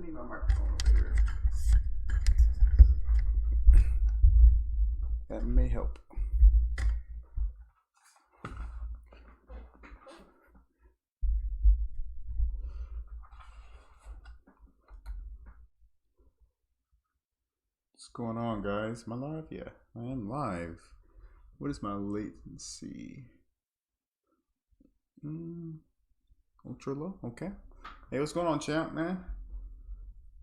need my microphone over here. That may help. What's going on, guys? Am I live? Yeah, I am live. What is my latency? Ultra low. Okay. Hey, what's going on, champ, man?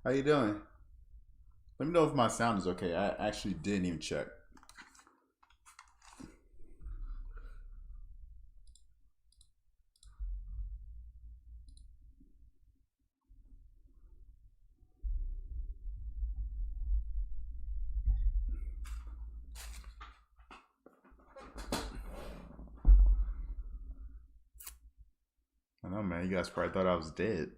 How you doing? Let me know if my sound is okay. I actually didn't even check. I know, man. You guys probably thought I was dead.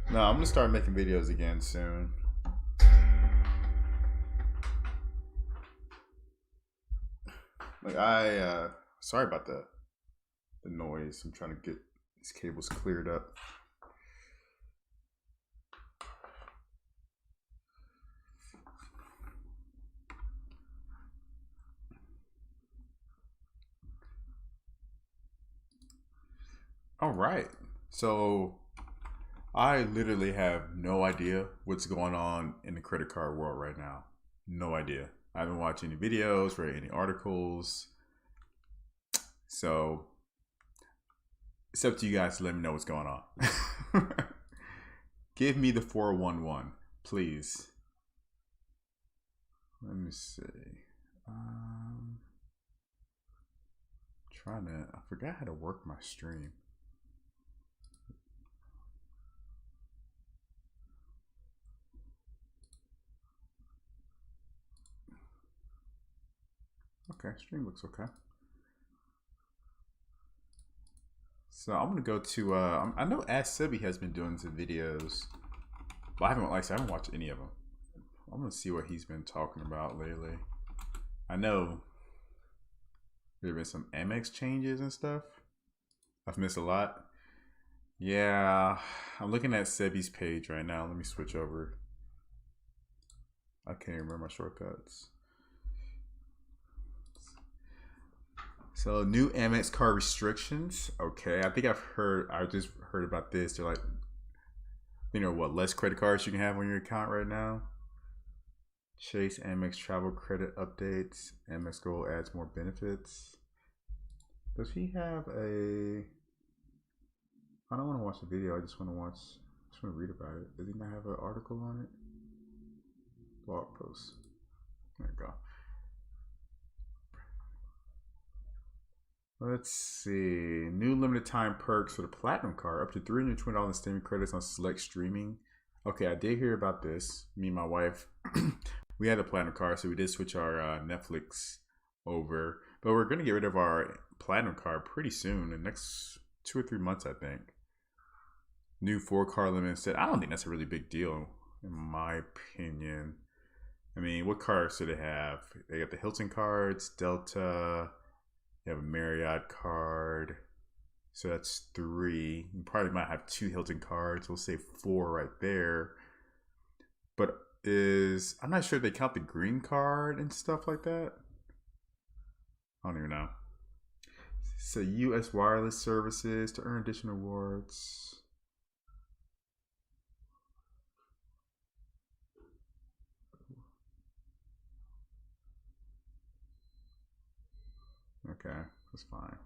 No, I'm gonna start making videos again soon. Like sorry about the noise. I'm trying to get these cables cleared up. All right. So I literally have no idea what's going on in the credit card world right now. No idea. I haven't watched any videos, read any articles. So it's up to you guys to let me know what's going on. Give me the 411, please. Let me see. I forgot how to work my stream. Okay, stream looks okay. So I'm gonna go to I know Ask Sebi has been doing some videos, but I haven't watched any of them. I'm gonna see what he's been talking about lately. I know there have been some Amex changes and stuff. I've missed a lot. Yeah, I'm looking at Sebi's page right now. Let me switch over. I can't remember my shortcuts. So new Amex card restrictions. Okay, I think I just heard about this. They're like, less credit cards you can have on your account right now. Chase Amex travel credit updates. Amex Gold adds more benefits. Does he have a? I don't want to watch the video. I just want to read about it. Does he not have an article on it? Blog post. There you go. Let's see. New limited time perks for the Platinum card. Up to $320 in streaming credits on select streaming. Okay, I did hear about this. Me and my wife, we had a Platinum card, so we did switch our Netflix over. But we're going to get rid of our Platinum card pretty soon. The next 2 or 3 months, I think. New 4-card limit instead. I don't think that's a really big deal, in my opinion. I mean, what cards do they have? They got the Hilton cards, Delta. You have a Marriott card. So that's 3. You probably might have 2 Hilton cards. We'll say 4 right there. But I'm not sure if they count the green card and stuff like that. I don't even know. So US wireless services to earn additional rewards. Okay, that's fine.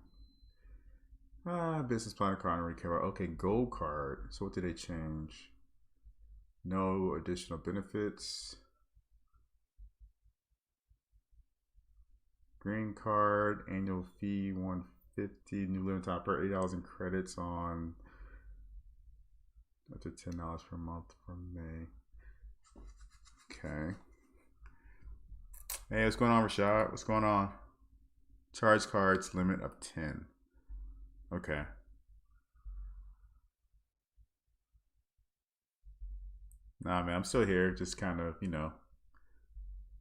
Business plan card, I don't really care about. Okay, gold card. So what did they change? No additional benefits. Green card, annual fee $150, new limit time per $8 in credits on up to $10 per month from May. Okay. Hey, what's going on, Rashad? What's going on? Charge cards, limit of 10. Okay. Nah, man, I'm still here. Just kind of,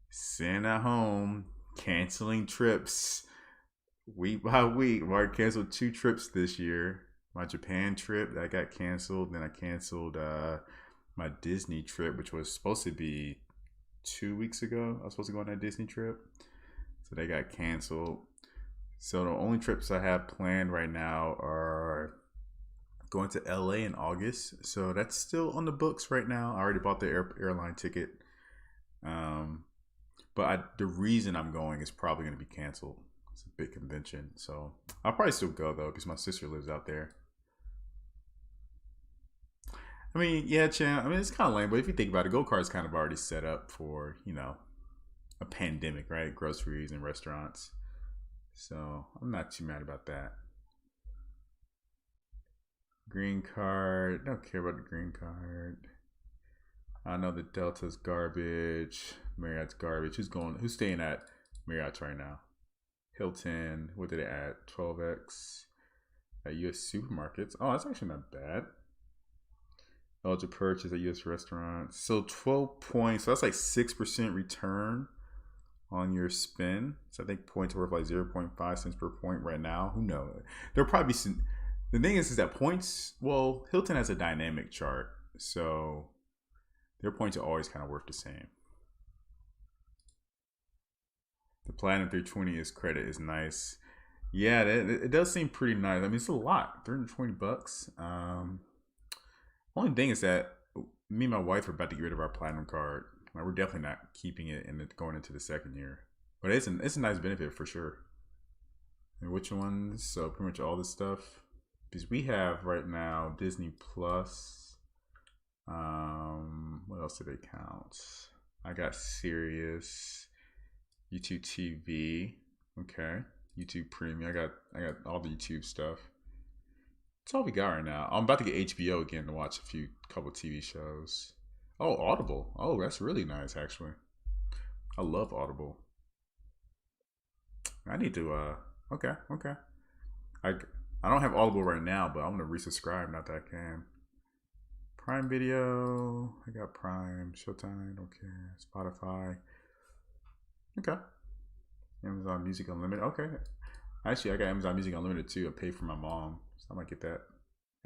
sitting at home, canceling trips, week by week. I canceled 2 trips this year. My Japan trip that got canceled. Then I canceled my Disney trip, which was supposed to be 2 weeks ago. I was supposed to go on that Disney trip, so they got canceled. So the only trips I have planned right now are going to LA in August. So that's still on the books right now. I already bought the airline ticket. Um, but the reason I'm going is probably going to be canceled. It's a big convention. So I'll probably still go though because my sister lives out there. I mean, yeah, Chan. I mean, it's kind of lame, but if you think about it, go kart's kind of already set up for a pandemic, right? Groceries and restaurants. So I'm not too mad about that. Green card. Don't care about the green card. I know the Delta's garbage. Marriott's garbage. Who's staying at Marriott's right now? Hilton. What did it add? 12x at U.S. supermarkets. Oh, that's actually not bad. Eligible purchase at U.S. restaurants. So 12 points. So that's like 6% return on your spend. So I think points are worth like 0.5 cents per point right now. Who knows? There'll probably be some. The thing is that points. Well, Hilton has a dynamic chart, so their points are always kind of worth the same. The Platinum 320 is credit is nice. Yeah, it does seem pretty nice. I mean, it's a lot. $320. Only thing is that me and my wife are about to get rid of our Platinum card. Like, we're definitely not keeping it and going into the second year. But it's a nice benefit for sure. And which ones? So pretty much all this stuff. Because we have right now Disney Plus. What else do they count? I got Sirius, YouTube TV. Okay, YouTube Premium. I got all the YouTube stuff. That's all we got right now. I'm about to get HBO again to watch a couple TV shows. Oh, Audible. Oh, that's really nice actually. I love Audible. I need to okay. I I don't have Audible right now, but I'm gonna resubscribe now that I can. Prime Video. I got Prime, Showtime, don't care. Spotify. Okay. Amazon Music Unlimited. Okay. Actually, I got Amazon Music Unlimited too. I pay for my mom, so I might get that.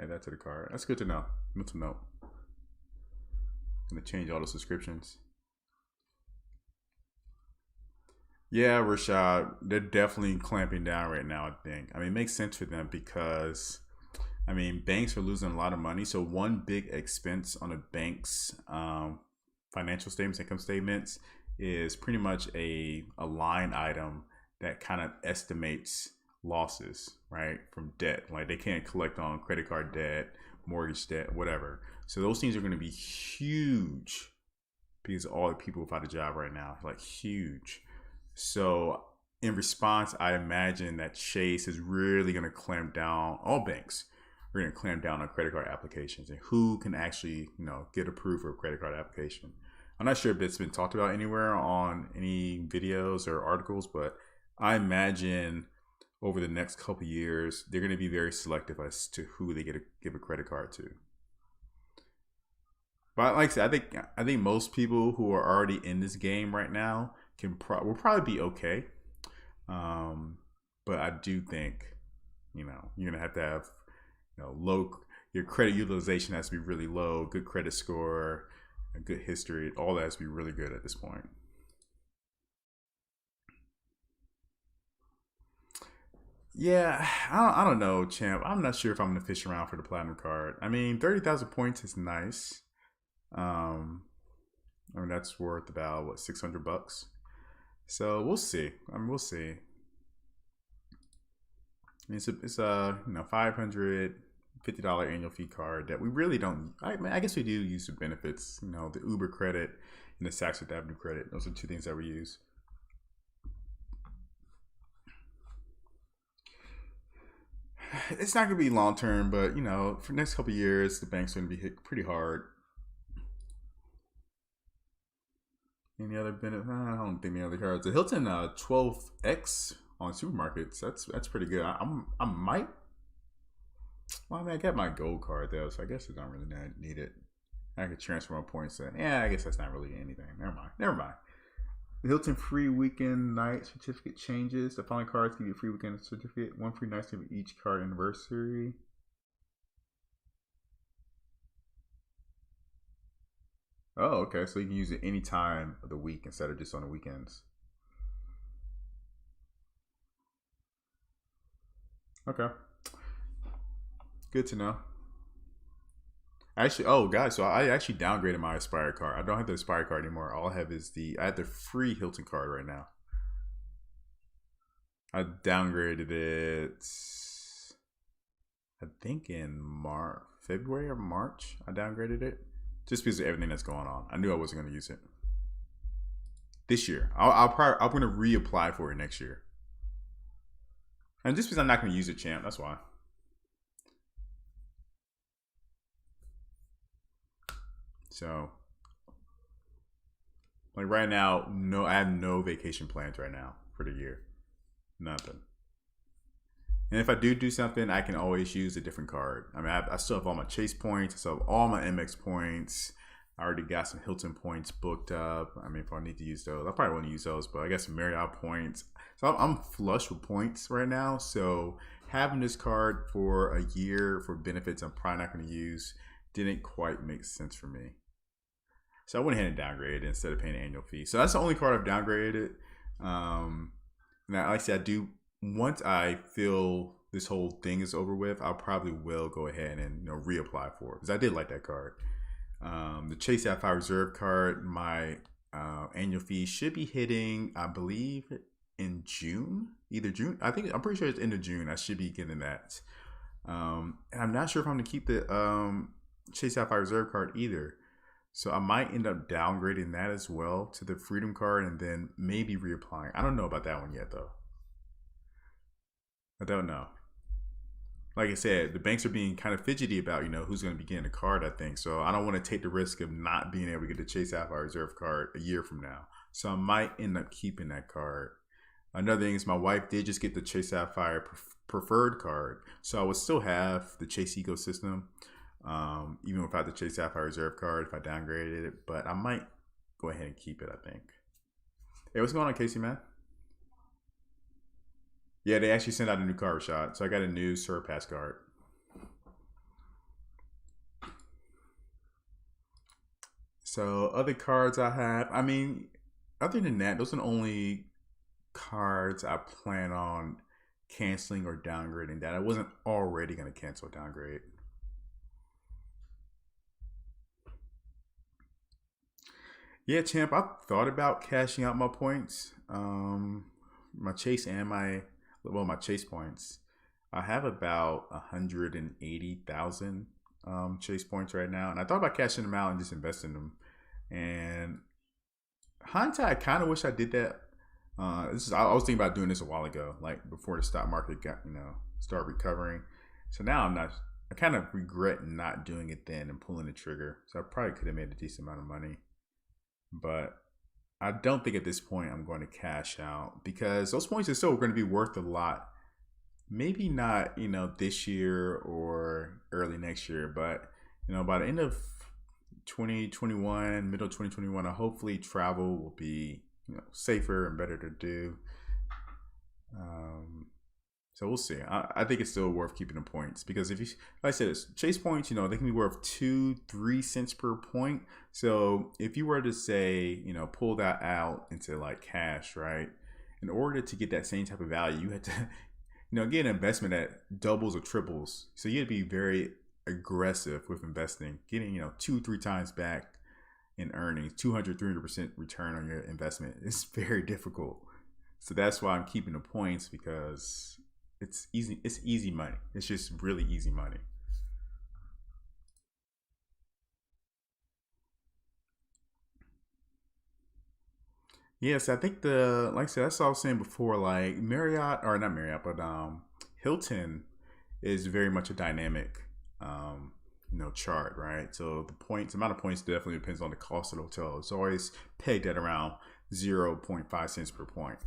Add that to the card. That's good to know. Mental note. I'm gonna change all the subscriptions. Yeah, Rashad, they're definitely clamping down right now, I think. I mean, it makes sense for them because, I mean, banks are losing a lot of money. So, one big expense on a bank's financial statements, income statements, is pretty much a line item that kind of estimates losses, right, from debt. Like, they can't collect on credit card debt, mortgage debt, whatever. So, those things are going to be huge because all the people without a job right now, like, huge. So in response, I imagine that Chase is really going to clamp down. All banks are going to clamp down on credit card applications and who can actually, get approved for a credit card application. I'm not sure if it's been talked about anywhere on any videos or articles, but I imagine over the next couple of years, they're going to be very selective as to who they give a credit card to. But like I said, I think most people who are already in this game right now will probably be okay. But I do think, you're gonna have to have, your credit utilization has to be really low, good credit score, a good history, all that has to be really good at this point. Yeah, I don't know, champ. I'm not sure if I'm gonna fish around for the platinum card. I mean, 30,000 points is nice. I mean, that's worth about what, $600. So we'll see. I mean, we'll see. It's a $550 annual fee card that we really don't. I guess we do use the benefits. The Uber credit and the Saks Fifth Avenue credit. Those are two things that we use. It's not gonna be long term, but for the next couple of years, the bank's gonna be hit pretty hard. Any other benefit? I don't think any other cards. The Hilton 12x on supermarkets. That's pretty good. I might. Well, I mean, I got my gold card though, so I guess it's not really need it. I could transfer my points. Yeah, I guess that's not really anything. Never mind. The Hilton free weekend night certificate changes. The following cards give you a free weekend certificate. One free night stay for each card anniversary. Oh, okay. So you can use it any time of the week instead of just on the weekends. Okay. Good to know. Actually, oh, guys, so I actually downgraded my Aspire card. I don't have the Aspire card anymore. All I have is I have the free Hilton card right now. I downgraded it, I think in February or March. I downgraded it just because of everything that's going on. I knew I wasn't going to use it this year. I'm going to reapply for it next year. And just because I'm not going to use it, champ, that's why. So, like right now, no, I have no vacation plans right now for the year. Nothing. And if I do something, I can always use a different card. I mean, I still have all my Chase points. I still have all my MX points. I already got some Hilton points booked up. I mean, if I need to use those, I probably won't use those, but I got some Marriott points. So I'm flush with points right now. So having this card for a year for benefits I'm probably not going to use didn't quite make sense for me. So I went ahead and downgraded it instead of paying an annual fee. So that's the only card I've downgraded. Now, like I said, I do, once I feel this whole thing is over with, I'll probably will go ahead and reapply for it because I did like that card. The Chase Sapphire Reserve card, my annual fee should be hitting, I believe, in June, either June. I'm pretty sure it's end of June. I should be getting that. And I'm not sure if I'm going to keep the Chase Sapphire Reserve card either. So I might end up downgrading that as well to the Freedom card and then maybe reapplying. I don't know about that one yet, though. I don't know. Like I said, the banks are being kind of fidgety about, who's going to be getting the card, I think. So I don't want to take the risk of not being able to get the Chase Sapphire Reserve card a year from now. So I might end up keeping that card. Another thing is my wife did just get the Chase Sapphire Preferred card. So I would still have the Chase ecosystem. Even without the Chase Sapphire Reserve card, if I downgraded it, but I might go ahead and keep it, I think. Hey, what's going on, Casey, man? Yeah, they actually sent out a new card shot, so I got a new Surpass card. So other cards I have, I mean, other than that, those are the only cards I plan on canceling or downgrading that I wasn't already going to cancel or downgrade. Yeah, champ, I've thought about cashing out my points. My Chase and my Chase points. I have about 180,000 Chase points right now. And I thought about cashing them out and just investing them. And hindsight, I kind of wish I did that. I was thinking about doing this a while ago, like before the stock market got, started recovering. So now I kind of regret not doing it then and pulling the trigger. So I probably could have made a decent amount of money. But I don't think at this point I'm going to cash out because those points are still going to be worth a lot. Maybe not, this year or early next year, but, by the end of 2021, middle 2021, hopefully travel will be, safer and better to do. So we'll see. I think it's still worth keeping the points because if you, like I said, it's Chase points, they can be worth 2-3 cents per point. So if you were to say, pull that out into like cash, right? In order to get that same type of value, you had to, get an investment that doubles or triples. So you had to be very aggressive with investing, getting, 2-3 times back in earnings, 200-300% return on your investment. It's very difficult. So that's why I'm keeping the points because it's easy. It's easy money. It's just really easy money. Yes, I think like I said, that's what I was saying before. Like Marriott, or not Marriott, but Hilton is very much a dynamic, chart, right? So the amount of points definitely depends on the cost of the hotel. It's always pegged at around 0.5 cents per point.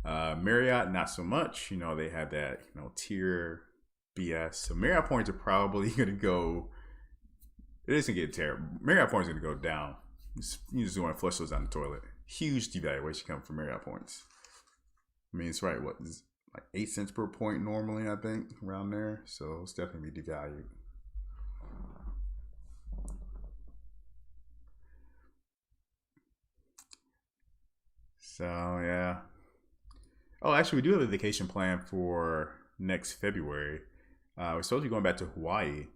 Marriott, not so much. They have that, tier BS. So Marriott points are probably going to go. It isn't getting terrible. Marriott points are going to go down. You just want to flush those down the toilet. huge devaluation coming from Marriott points. I mean, it's right. What is like 8 cents per point normally? I think around there. So it's definitely devalued. So yeah. Oh, actually, we do have a vacation plan for next February. We're supposed to be going back to Hawaii,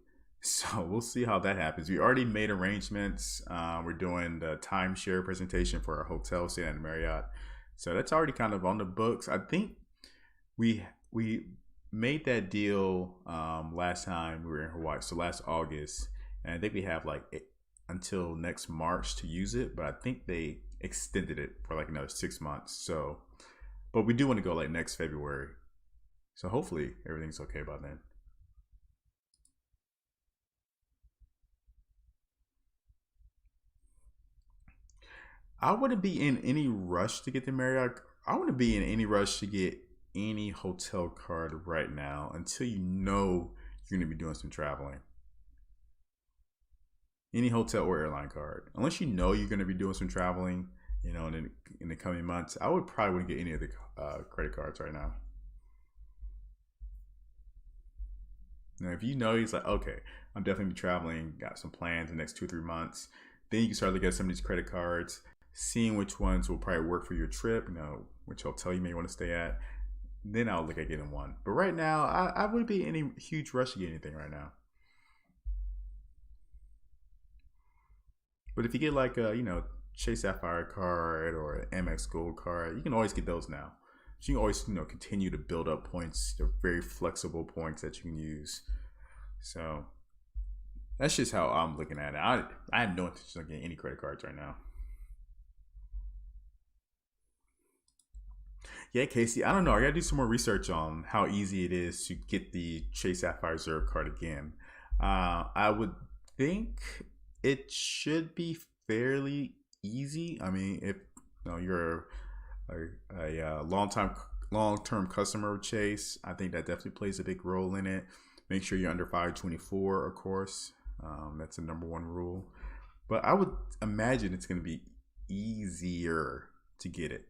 so we'll see how that happens. We already made arrangements. We're doing the timeshare presentation for our hotel stay at Marriott, so that's already kind of on the books. I think we made that deal last time we were in Hawaii, so last August, and I think we have like until next March to use it, but I think they extended it for like another 6 months. So, but we do want to go like next February, so hopefully everything's okay by then. I wouldn't be in any rush to get the Marriott. I wouldn't be in any rush to get any hotel card right now until you know you're going to be doing some traveling. Any hotel or airline card, unless you know you're going to be doing some traveling, in the coming months, I would probably wouldn't get any of the credit cards right now. Now, if you know he's like, okay, I'm definitely be traveling, got some plans in the next 2 or 3 months, then you can start looking at some of these credit cards, seeing which ones will probably work for your trip, which hotel you may want to stay at. Then I'll look at getting one. But right now, I wouldn't be in any huge rush to get anything right now. But if you get like a, Chase Sapphire card or an Amex Gold card, you can always get those now. So you can always, continue to build up points. They're very flexible points that you can use. So that's just how I'm looking at it. I have no intention of getting any credit cards right now. Yeah, Casey, I don't know. I gotta do some more research on how easy it is to get the Chase Sapphire Reserve card again. I would think it should be fairly easy. I mean, if you're a long-term customer of Chase, I think that definitely plays a big role in it. Make sure you're under 524, of course. That's the number one rule. But I would imagine it's going to be easier to get it.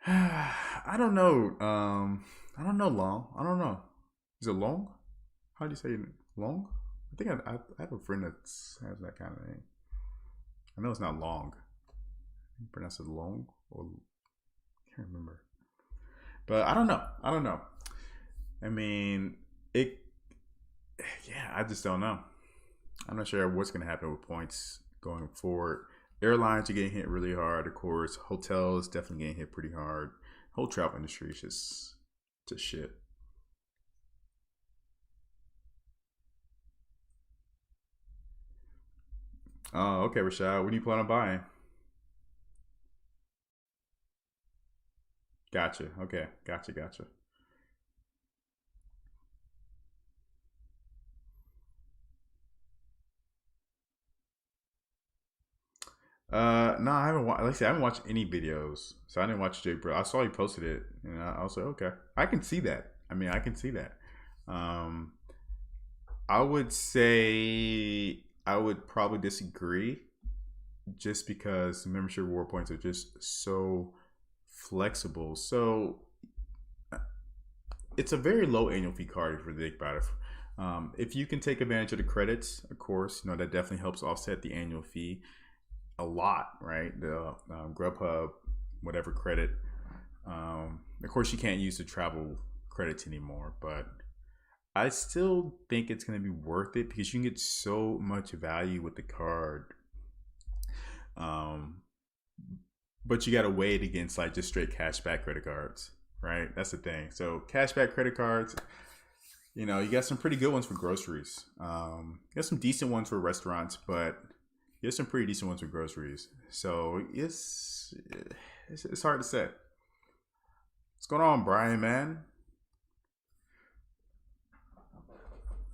I don't know. I don't know long. I don't know. Is it long? How do you say it? Long? I think I have a friend that has that kind of name. I know it's not long. You pronounce it long or I can't remember. But I don't know. I don't know. I mean, it. Yeah, I just don't know. I'm not sure what's going to happen with points going forward. Airlines are getting hit really hard, of course. Hotels definitely getting hit pretty hard. Whole travel industry is just shit. Oh, okay, Rashad. What do you plan on buying? Gotcha. Okay. Gotcha. Gotcha. No, I haven't. Like I said, I haven't watched any videos, so I didn't watch Jake Bro. I saw you posted it, and I was like, okay, I can see that. I mean, I can see that. Um, I would say I would probably disagree, just because membership reward points are just so flexible. So it's a very low annual fee card if you think about it. If you can take advantage of the credits, of course, that definitely helps offset the annual fee a lot, right? The Grubhub, whatever credit. Of course, you can't use the travel credits anymore, but I still think it's going to be worth it because you can get so much value with the card. Um, but you got to weigh it against like just straight cashback credit cards, right? That's the thing. So cashback credit cards, you got some pretty good ones for groceries. You got some decent ones for restaurants, but there's some pretty decent ones for groceries. So it's hard to say. What's going on, Brian, man?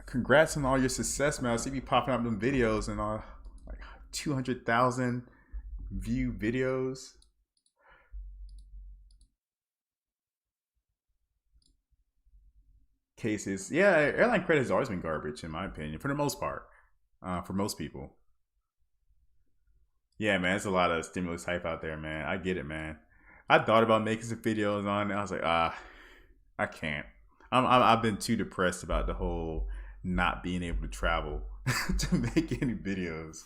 Congrats on all your success, man. I see you popping up them videos and all like 200,000 view videos. Cases. Yeah, airline credit has always been garbage in my opinion, for the most part. for most people. Yeah, man, it's a lot of stimulus hype out there, man. I get it, man. I thought about making some videos on it. I was like, I can't. I've been too depressed about the whole not being able to travel to make any videos.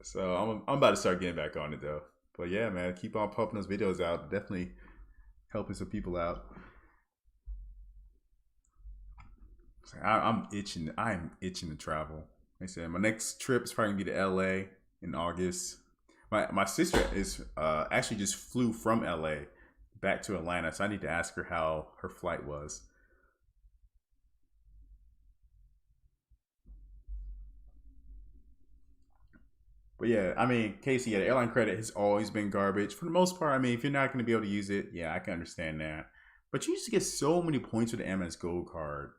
So I'm about to start getting back on it though. But yeah, man, keep on pumping those videos out. Definitely helping some people out. I'm itching. I'm itching to travel. Like I said, my next trip is probably gonna be to LA in August. My sister is actually just flew from LA back to Atlanta, so I need to ask her how her flight was. But yeah, I mean, Casey, yeah, the airline credit has always been garbage for the most part. I mean, if you're not going to be able to use it, yeah, I can understand that. But you used to get so many points with the MS Gold card,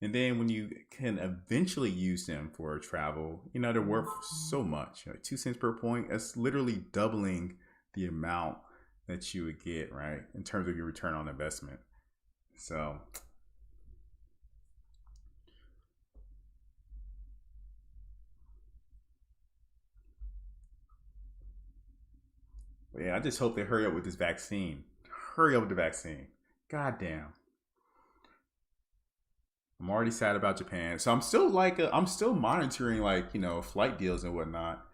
and then when you can eventually use them for travel, you know they're worth so much. Like 2 cents per point, that's literally doubling the amount that you would get, right, in terms of your return on investment. So, yeah, I just hope they hurry up with this vaccine. Hurry up with the vaccine. God damn. I'm already sad about Japan, so I'm still I'm still monitoring flight deals and whatnot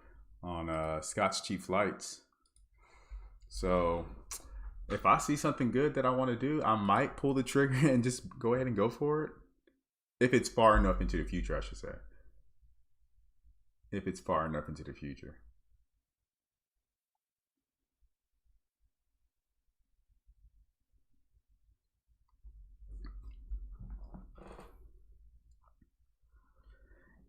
on Scott's Cheap Flights. So if I see something good that I want to do, I might pull the trigger and just go ahead and go for it. If it's far enough into the future, I should say. If it's far enough into the future.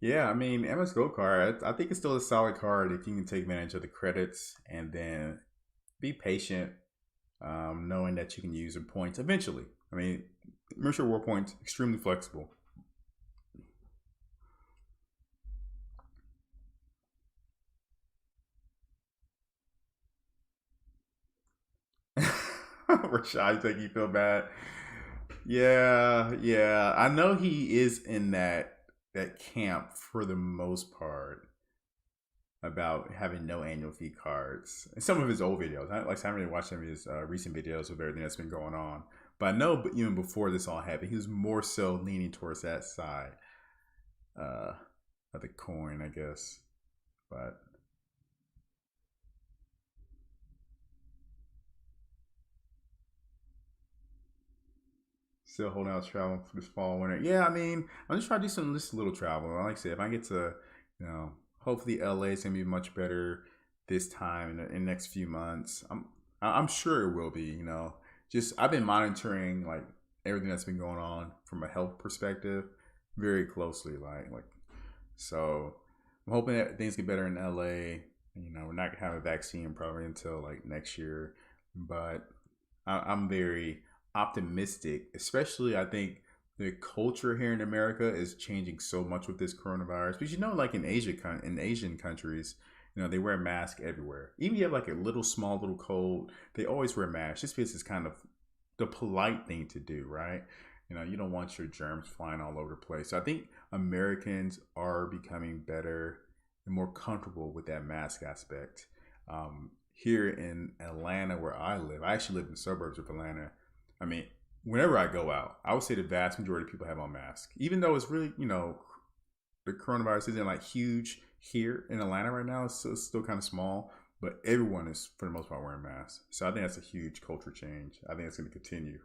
Yeah, I mean, MS Go card, I think it's still a solid card if you can take advantage of the credits and then be patient, knowing that you can use your points eventually. I mean, Merchant War points extremely flexible. Rashad, think you feel bad? Yeah, yeah. I know he is in that camp for the most part about having no annual fee cards. And some of his old videos, I haven't really watched some of his recent videos of everything that's been going on. But I know, even before this all happened, he was more so leaning towards that side uh, of the coin, I guess. But still holding out travel for this fall winter. Yeah, I mean, I'm just trying to do some just a little travel. Like I said, if I get to, hopefully LA is gonna be much better this time in the next few months. I'm sure it will be. Just I've been monitoring like everything that's been going on from a health perspective very closely. So, I'm hoping that things get better in LA. We're not gonna have a vaccine probably until like next year, but I'm very optimistic. Especially, I think the culture here in America is changing so much with this coronavirus. But like in Asia, in Asian countries, they wear masks everywhere. Even if you have like a small little cold, they always wear masks just because it's kind of the polite thing to do, right? You don't want your germs flying all over the place. So I think Americans are becoming better and more comfortable with that mask aspect. Here in Atlanta, where I live, I actually live in the suburbs of Atlanta. I mean, whenever I go out, I would say the vast majority of people have on masks, even though it's really, the coronavirus isn't like huge here in Atlanta right now. It's still kind of small, but everyone is for the most part wearing masks. So I think that's a huge culture change. I think it's going to continue.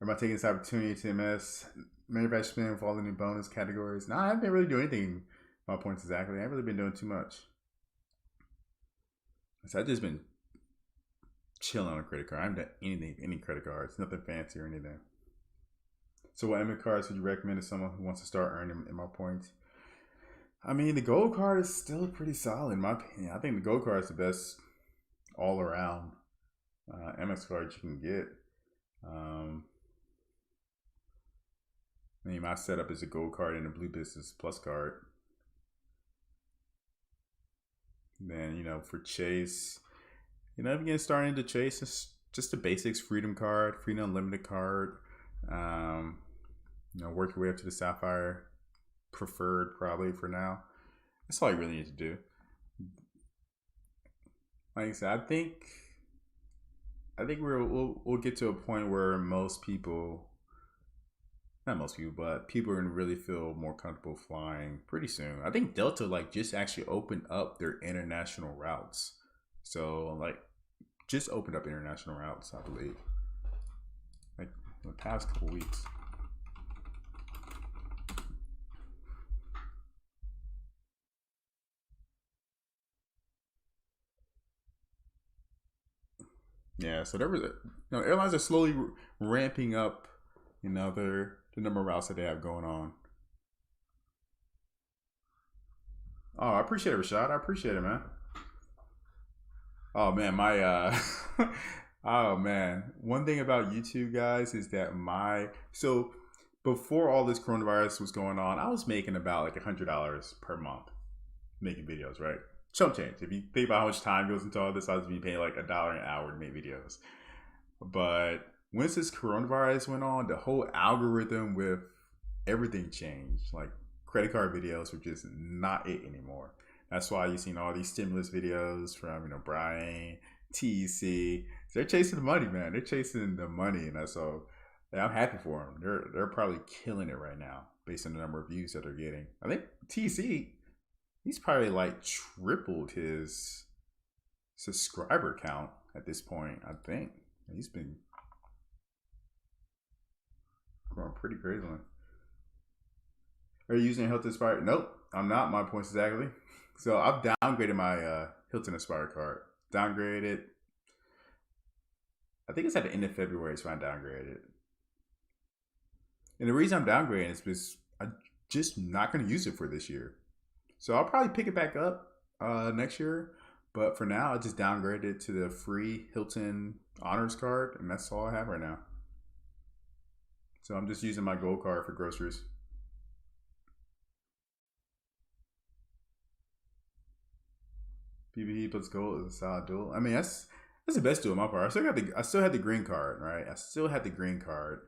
Am I taking this opportunity to MS manufacturer spending with all the new bonus categories? No, I haven't really doing anything. My points exactly. I haven't really been doing too much. So I've just been chilling on a credit card. I haven't done anything, any credit cards, nothing fancy or anything. So, what Emmet cards would you recommend to someone who wants to start earning in my points? I mean, the gold card is still pretty solid in my opinion. I think the gold card is the best all around MX card you can get. I mean, my setup is a gold card and a blue business plus card. Then, for Chase, if you get started into Chase, it's just the basics: Freedom card, Freedom Unlimited card. Um, work your way up to the Sapphire. preferred probably for now. That's all you really need to do. Like I said, I think we'll get to a point where most people, not most people, but people are gonna really feel more comfortable flying pretty soon. I think Delta like just actually opened up their international routes. So like just opened up international routes, I believe. Like in the past couple weeks. Yeah, so there was airlines are slowly ramping up, the number of routes that they have going on. Oh, I appreciate it, Rashad. I appreciate it, man. Oh man, my oh man. One thing about YouTube guys is that before all this coronavirus was going on, I was making about like $100 per month making videos, right? Chump change. If you think about how much time goes into all this, I was be paying like $1 an hour to make videos. But once this coronavirus went on, the whole algorithm with everything changed. Like credit card videos were just not it anymore. That's why you've seen all these stimulus videos from Brian, TEC. They're chasing the money, man. They're chasing the money, and that's so. I'm happy for them. They're probably killing it right now based on the number of views that they're getting. I think TEC, he's probably like tripled his subscriber count at this point. I think he's been growing pretty crazy. Are you using Hilton Aspire? Nope, I'm not. My points exactly. So I've downgraded my Hilton Aspire card. Downgraded. I think it's at the end of February, so I downgraded it. And the reason I'm downgrading is because I'm just not going to use it for this year. So I'll probably pick it back up next year. But for now, I just downgraded it to the free Hilton Honors card, and that's all I have right now. So I'm just using my gold card for groceries. PBE plus gold is a solid duel. I mean, that's the best duel on my part. I still had the green card, right? I still had the green card.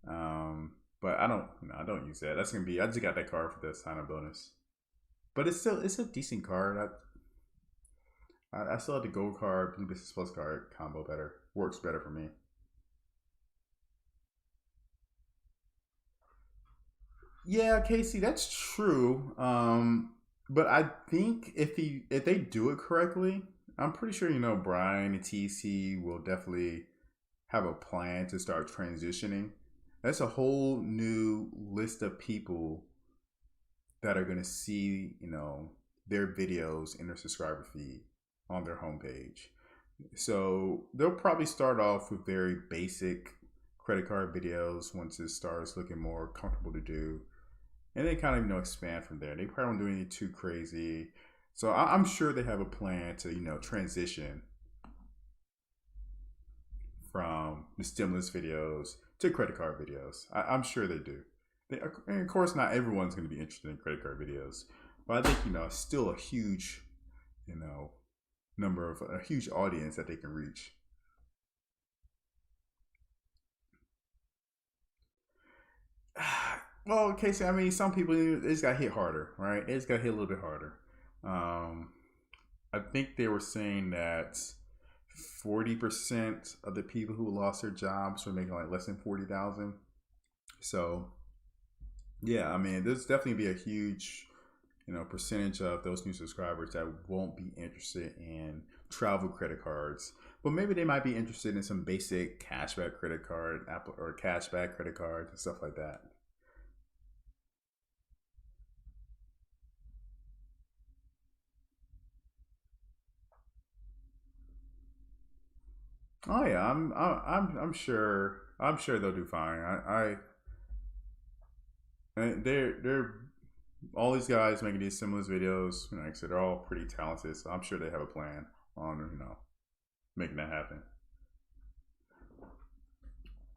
But I don't use that. That's gonna be. I just got that card for the sign up bonus. But it's a decent card. I still have the gold card, blue business plus card combo better. Works better for me. Yeah, Casey, that's true. But I think if they do it correctly, I'm pretty sure Brian and TC will definitely have a plan to start transitioning. That's a whole new list of people that are going to see their videos in their subscriber feed on their homepage. So they'll probably start off with very basic credit card videos once it starts looking more comfortable to do, and then kind of expand from there. They probably won't do anything too crazy. So I'm sure they have a plan to transition from the stimulus videos to credit card videos. I'm sure they do. And of course, not everyone's going to be interested in credit card videos, but I think it's still a huge number of a huge audience that they can reach. Well, Casey, I mean, some people they just got hit harder, right? They just got hit a little bit harder. I think they were saying that 40% of the people who lost their jobs were making like less than 40,000. So, yeah, I mean, there's definitely be a huge, percentage of those new subscribers that won't be interested in travel credit cards, but maybe they might be interested in some basic cashback credit card, Apple or cashback credit cards and stuff like that. Oh yeah, I'm sure they'll do fine. They're all these guys making these similar videos. Like I said, they're all pretty talented, so I'm sure they have a plan on making that happen.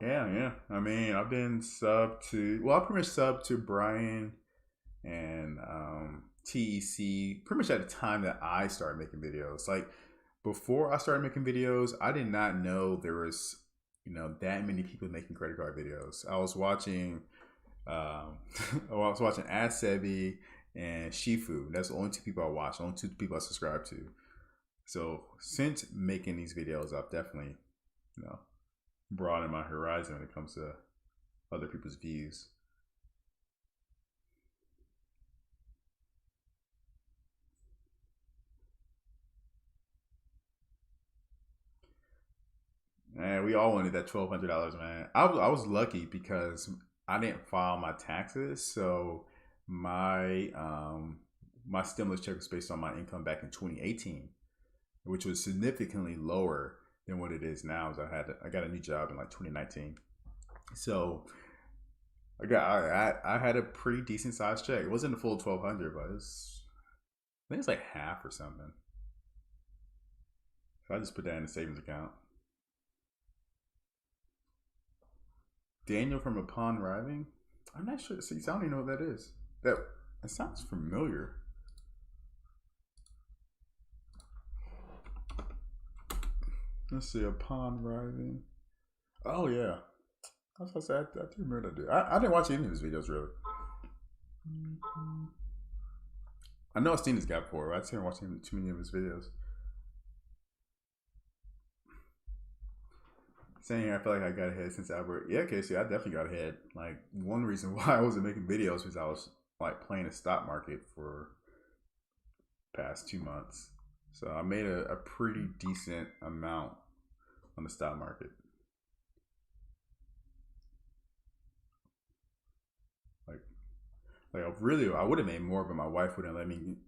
Yeah. I mean, I've been I pretty much subbed to Brian and TEC pretty much at the time that I started making videos. Like before I started making videos, I did not know there was that many people making credit card videos. I was watching I was watching Asebi and Shifu. That's the only two people I watch. The only two people I subscribe to. So since making these videos, I've definitely, you know, broadened my horizon when it comes to other people's views. Man, we all wanted that $1,200, man. I was lucky because I didn't file my taxes, so my stimulus check was based on my income back in 2018, which was significantly lower than what it is now. As I got a new job in like 2019, so I had a pretty decent sized check. It wasn't the full 1,200, but I think it's like half or something. So I just put that in the savings account. Daniel from Upon Arriving? I'm not sure. See, I don't even know what that is. That sounds familiar. Let's see, Upon Arriving. Oh yeah, I was gonna say I do remember that dude. I didn't watch any of his videos really. I know I've seen this guy before. But I just haven't watched too many of his videos. Saying here, I feel like I got ahead since Albert. Yeah, Casey, I definitely got ahead. Like one reason why I wasn't making videos was I was like playing the stock market for past 2 months. So I made a pretty decent amount on the stock market. Like I would have made more, but my wife wouldn't let me,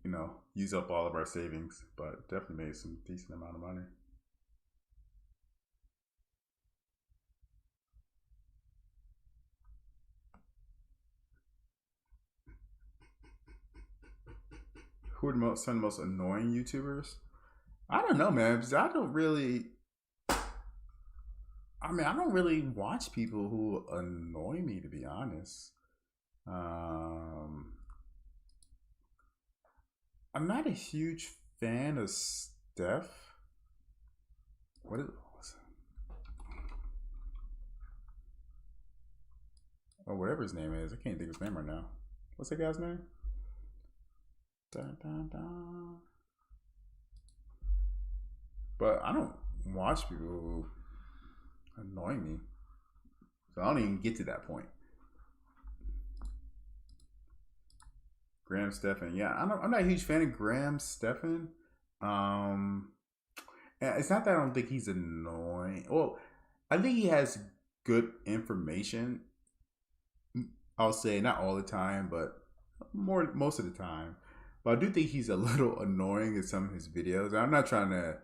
use up all of our savings. But definitely made some decent amount of money. Who are some of the most annoying YouTubers? I don't know, man. Because I don't really. I mean, I don't really watch people who annoy me, to be honest. Um, I'm not a huge fan of Steph. What is? Oh, whatever his name is. I can't think of his name right now. What's that guy's name? Dun, dun, dun. But I don't watch people who annoy me. So I don't even get to that point. Graham Stephan. Yeah, I'm not a huge fan of Graham Stephan. Um, it's not that I don't think he's annoying. Well, I think he has good information. I'll say not all the time, but most of the time. But I do think he's a little annoying in some of his videos. I'm not trying to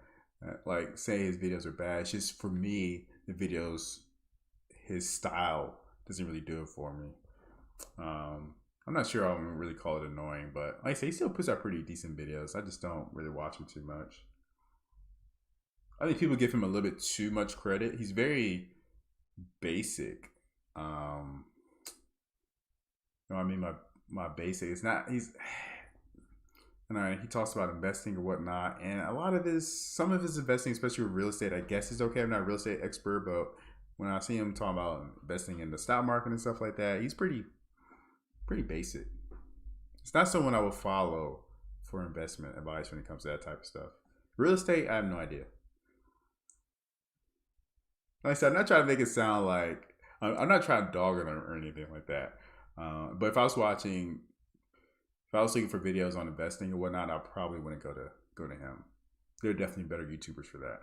like say his videos are bad. It's just for me, the videos, his style doesn't really do it for me. I'm not sure I would really call it annoying, but like I say, he still puts out pretty decent videos. I just don't really watch him too much. I think people give him a little bit too much credit. He's very basic. You know what I mean? My basic. It's not. He talks about investing or whatnot, and some of his investing, especially with real estate, I guess is okay. I'm not a real estate expert, but when I see him talking about investing in the stock market and stuff like that, he's pretty basic. It's not someone I would follow for investment advice when it comes to that type of stuff. Real estate, I have no idea. Like I said, I'm not trying to make it sound like I'm not trying to dog it or anything like that. But if I was looking for videos on investing or whatnot, I probably wouldn't go to him. There are definitely better YouTubers for that.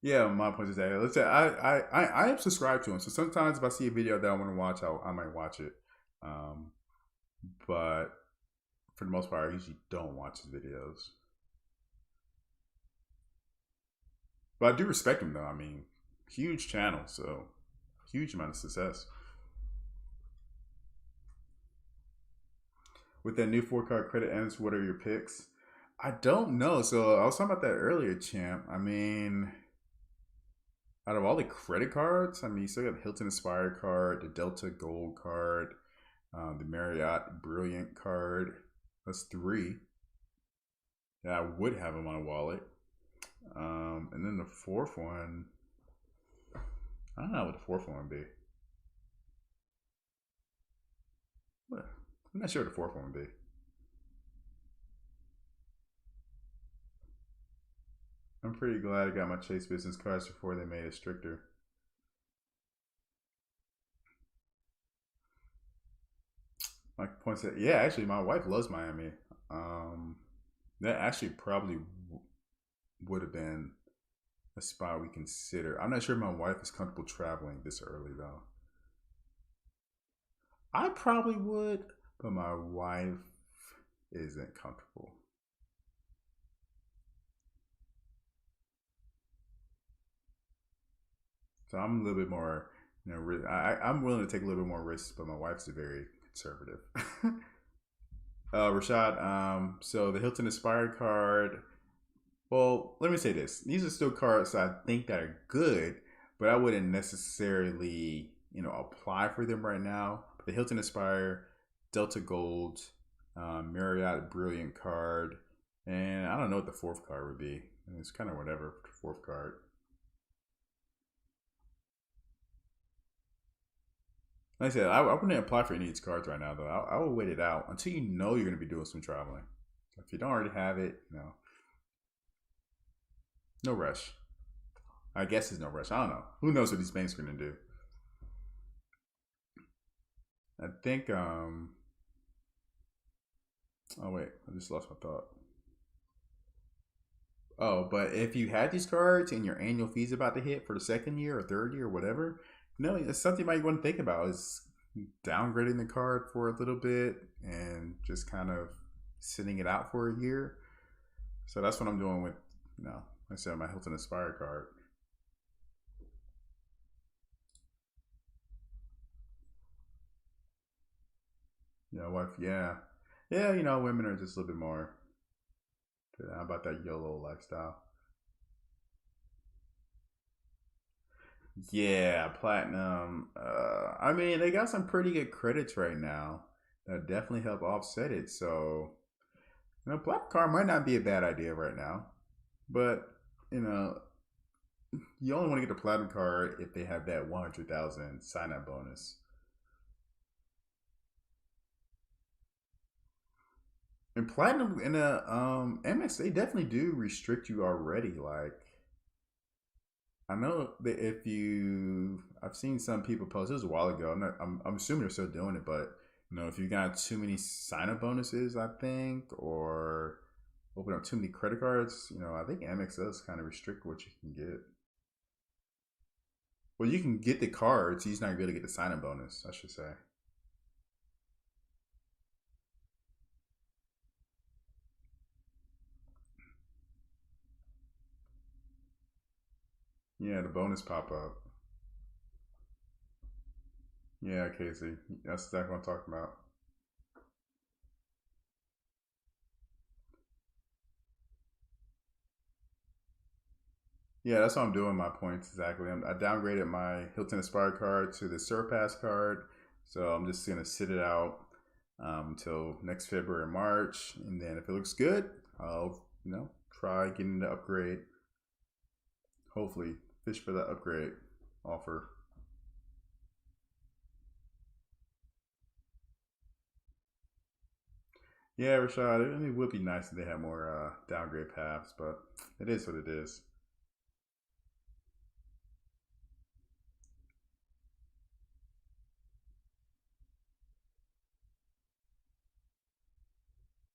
Yeah, my point is that let's say I am subscribed to him. So sometimes if I see a video that I want to watch, I might watch it. Um, but for the most part, I usually don't watch his videos. But I do respect him though. I mean, huge channel, so huge amount of success. With that new 4 card credit ends, what are your picks? I don't know. So I was talking about that earlier, champ. I mean, out of all the credit cards, I mean, you still got the Hilton Aspire card, the Delta Gold card, the Marriott Brilliant card. That's 3. Yeah, I would have them on a wallet. And then the fourth one, I don't know what the fourth one would be. What? I'm not sure what the fourth one would be. I'm pretty glad I got my Chase business cards before they made it stricter. My point said, yeah, actually, my wife loves Miami. Um, that actually probably would have been a spot we consider. I'm not sure my wife is comfortable traveling this early though. I probably would, but my wife isn't comfortable. So I'm a little bit more, I'm willing to take a little bit more risks, but my wife's very conservative. Rashad, so the Hilton Inspired card. Well, let me say this: these are still cards I think that are good, but I wouldn't necessarily, apply for them right now. The Hilton Aspire, Delta Gold, Marriott Brilliant card, and I don't know what the fourth card would be. It's kind of whatever for the fourth card. Like I said, I wouldn't apply for any of these cards right now, though. I will wait it out until you know you're going to be doing some traveling. If you don't already have it, no rush. I guess there's no rush. I don't know. Who knows what these banks are going to do? I think. Oh wait, I just lost my thought. Oh, but if you had these cards and your annual fee's about to hit for the second year or third year or whatever, it's something you might want to think about is downgrading the card for a little bit and just kind of sitting it out for a year. So that's what I'm doing with, like I said, my Hilton Aspire card. Wife, yeah. Yeah, women are just a little bit more about that YOLO lifestyle. Yeah, platinum. I mean, they got some pretty good credits right now that definitely help offset it. So, platinum card might not be a bad idea right now, but you know, you only want to get the platinum card if they have that 100,000 sign up bonus. And platinum in a MX, they definitely do restrict you already. Like I know that if I've seen some people post. It was a while ago. I'm assuming they're still doing it, but if you got too many sign up bonuses, I think, or open up too many credit cards, I think Amex does kind of restrict what you can get. Well, you can get the cards, you just not gonna be able to get the sign up bonus, I should say. Yeah, the bonus pop up. Yeah, Casey, that's exactly what I'm talking about. Yeah, that's what I'm doing. My points exactly. I downgraded my Hilton Aspire card to the Surpass card, so I'm just gonna sit it out until next February and March, and then if it looks good, I'll try getting the upgrade. Hopefully, fish for that upgrade offer. Yeah, Rashad, it would be nice if they had more downgrade paths, but it is what it is.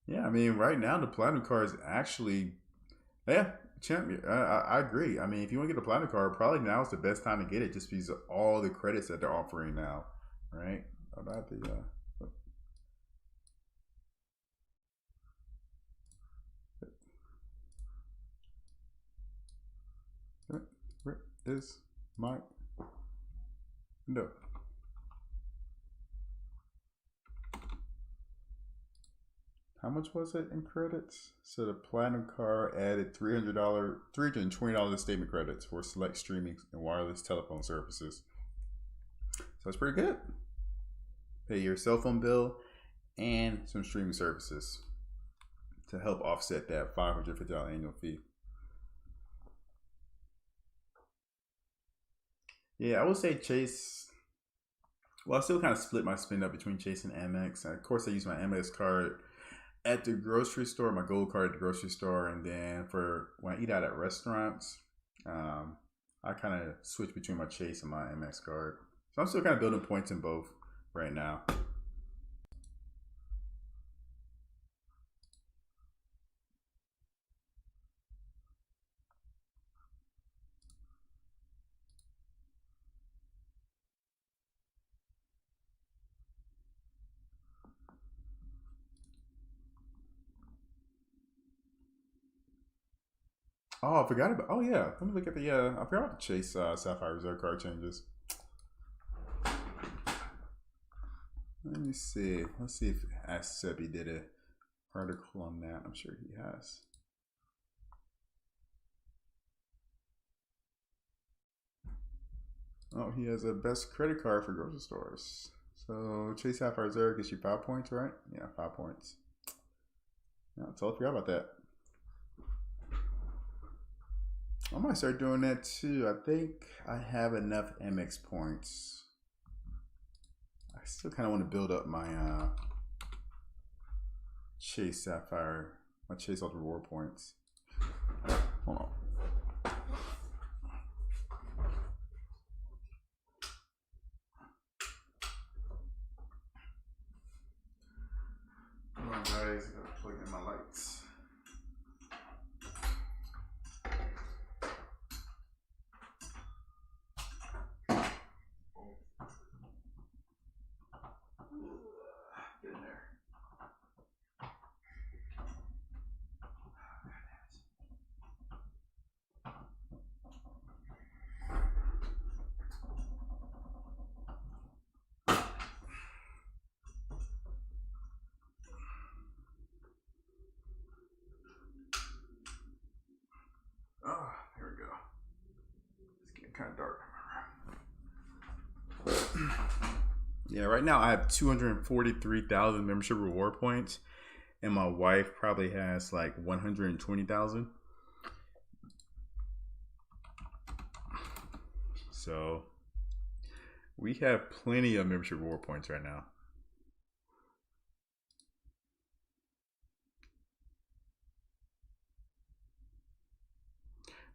Yeah, I mean, right now the platinum card is actually, yeah, champion. I agree. I mean, if you want to get the platinum card, probably now is the best time to get it, just because of all the credits that they're offering now, right? About the where is my no? How much was it in credits? So the platinum card added $320 statement credits for select streaming and wireless telephone services. So it's pretty good. Pay your cell phone bill and some streaming services to help offset that $550 annual fee. Yeah, I would say Chase. Well, I still kind of split my spend up between Chase and Amex. Of course, I use my Amex card at the grocery store, my gold card at the grocery store, and then for when I eat out at restaurants, um, I kind of switch between my Chase and my Amex card. So I'm still kind of building points in both right now. Oh, I forgot about. Oh yeah, let me look at the. I forgot about the Chase Sapphire Reserve card changes. Let me see. Let's see if Ask Sebi did an article on that. I'm sure he has. Oh, he has a best credit card for grocery stores. So Chase Sapphire Reserve gets you 5 points, right? Yeah, 5 points. Yeah, I totally forgot about that. I might start doing that too. I think I have enough MX points. I still kind of want to build up my Chase Sapphire, my Chase Ultra Reward points. Hold on. Hold on, guys. I gotta plug in my lights. Get in there. Oh, there we go. It's getting kind of dark. Yeah, right now I have 243,000 membership reward points, and my wife probably has like 120,000. So we have plenty of membership reward points right now.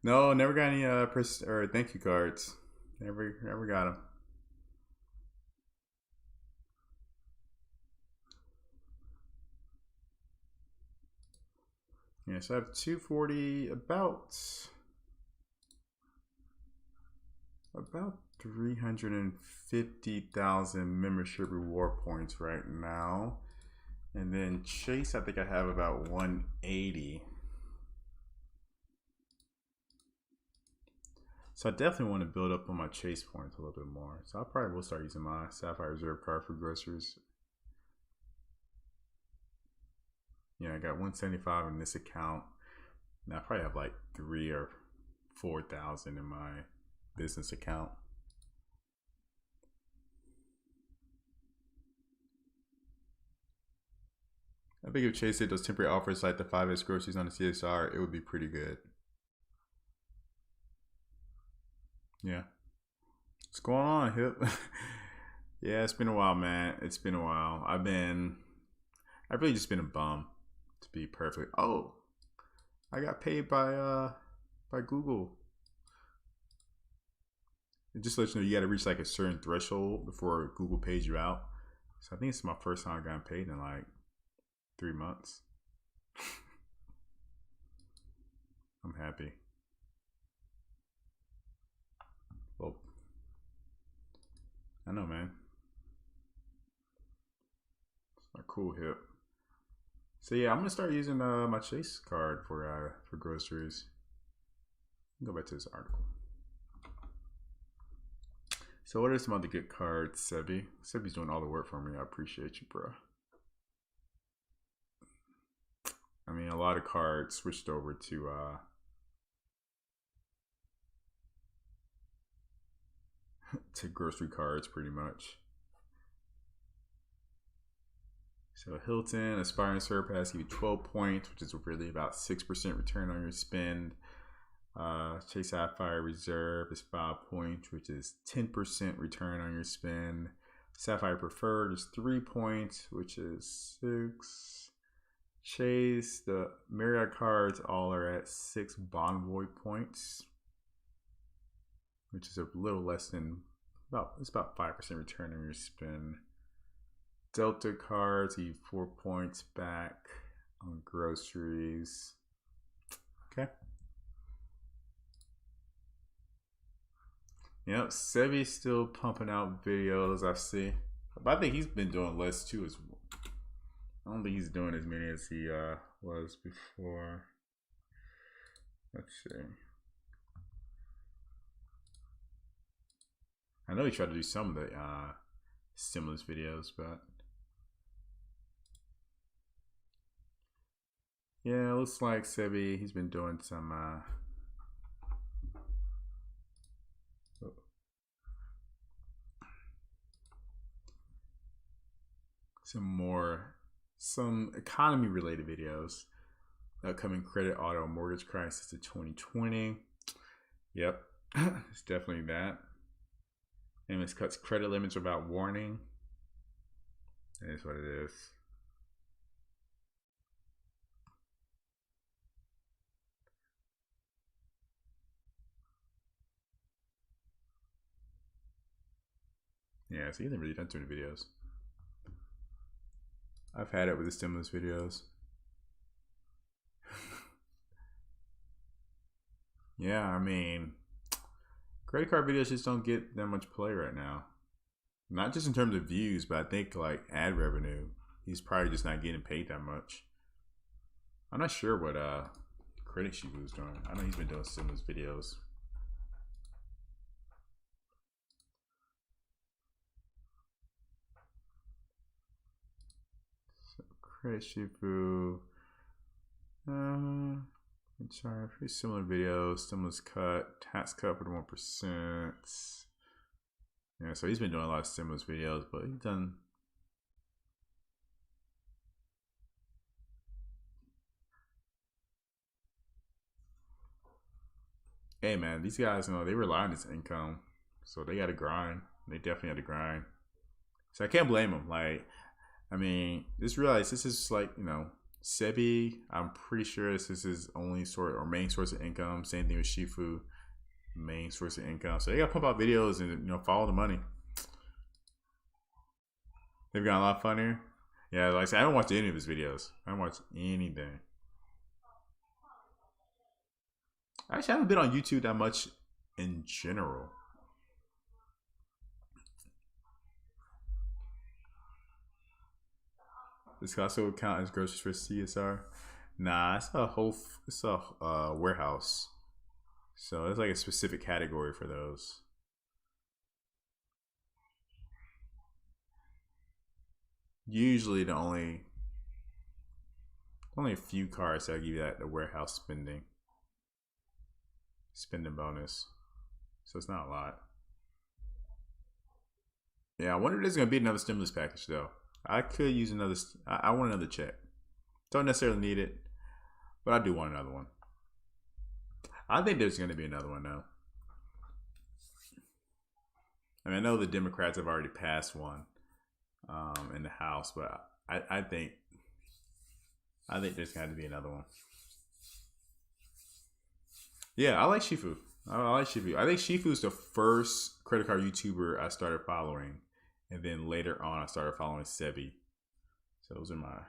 No, never got any or thank you cards. Never got them. Yeah, so I have 240, about 350,000 membership reward points right now. And then Chase, I think I have about 180. So I definitely want to build up on my Chase points a little bit more. So I probably will start using my Sapphire Reserve card for groceries. Yeah, I got 175 in this account. Now I probably have like 3 or 4,000 in my business account. I think if Chase did those temporary offers like the 5S groceries on the CSR, it would be pretty good. Yeah. What's going on, Hip? Yeah, it's been a while, man. It's been a while. I've really just been a bum, to be perfect. Oh, I got paid by Google. And just to let you know, you got to reach like a certain threshold before Google pays you out. So I think it's my first time I got paid in like 3 months. I'm happy. Well, I know, man. It's a cool Hip. So yeah, I'm gonna start using my Chase card for groceries. Go back to this article. So what are some other good cards, Sebi? Sebi's doing all the work for me. I appreciate you, bro. I mean, a lot of cards switched over to grocery cards pretty much. So Hilton, Aspiring Surpass give you 12 points, which is really about 6% return on your spend. Chase Sapphire Reserve is 5 points, which is 10% return on your spend. Sapphire Preferred is 3 points, which is 6. Chase, the Marriott cards all are at 6 Bonvoy points, which is a little less than it's about 5% return on your spend. Delta cards, you 4 points back on groceries. Okay. Yep, Sevy's still pumping out videos, I see. But I think he's been doing less too as well. I don't think he's doing as many as he was before. Let's see. I know he tried to do some of the stimulus videos, but yeah, it looks like Sevy, he's been doing some some economy related videos. Upcoming credit auto mortgage crisis of 2020. Yep, it's definitely that. MS cuts credit limits without warning. It is what it is. Yeah, so he hasn't really done too many videos. I've had it with the stimulus videos. Yeah, I mean, credit card videos just don't get that much play right now. Not just in terms of views, but I think like ad revenue, he's probably just not getting paid that much. I'm not sure what Credit Shibu's doing. I know he's been doing stimulus videos. So Credit Shibu, sorry, pretty similar videos. Stimulus cut, tax cut for the 1%. Yeah, so he's been doing a lot of stimulus videos, but he's done. Hey man, these guys, they rely on this income, so they got to grind. They definitely had to grind. So I can't blame them. Like, I mean, just realize this is like, Sebi, I'm pretty sure this is his only main source of income. Same thing with Shifu, main source of income. So they got to pump out videos and follow the money. They've gotten a lot funnier. Yeah, like I said, I haven't watched any of his videos. I haven't watched anything. Actually, I haven't been on YouTube that much in general. This also would count as groceries for CSR. Nah, it's a warehouse. So it's like a specific category for those. Usually only a few cards that give you the warehouse spending bonus. So it's not a lot. Yeah, I wonder if there's gonna be another stimulus package though. I could use another. I want another check. Don't necessarily need it, but I do want another one. I think there's going to be another one though. I mean, I know the Democrats have already passed one in the House, but I think there's got to be another one. Yeah, I like Shifu. I like Shifu. I think Shifu is the first credit card YouTuber I started following, and then later on I started following Sebi. So those are my.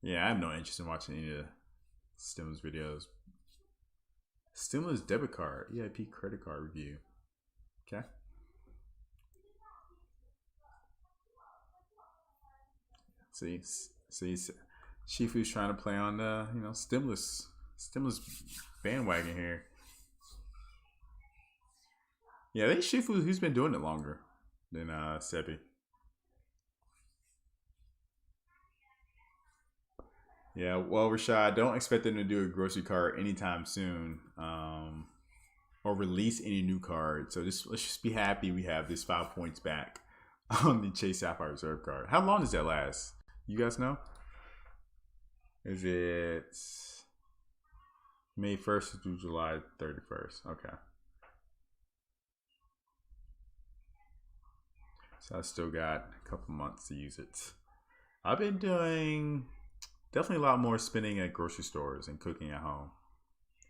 Yeah, I have no interest in watching any of the stimulus videos. Stimulus debit card, EIP credit card review. Okay. See, Shifu's trying to play on the stimulus bandwagon here. Yeah, I think Shifu, he's been doing it longer than Sebi. Yeah, well, Rashad, don't expect them to do a grocery card anytime soon, or release any new cards. So let's just be happy we have this 5 points back on the Chase Sapphire Reserve card. How long does that last? You guys know? Is it May 1st through July 31st. Okay. So I still got a couple months to use it. I've been doing definitely a lot more spending at grocery stores and cooking at home.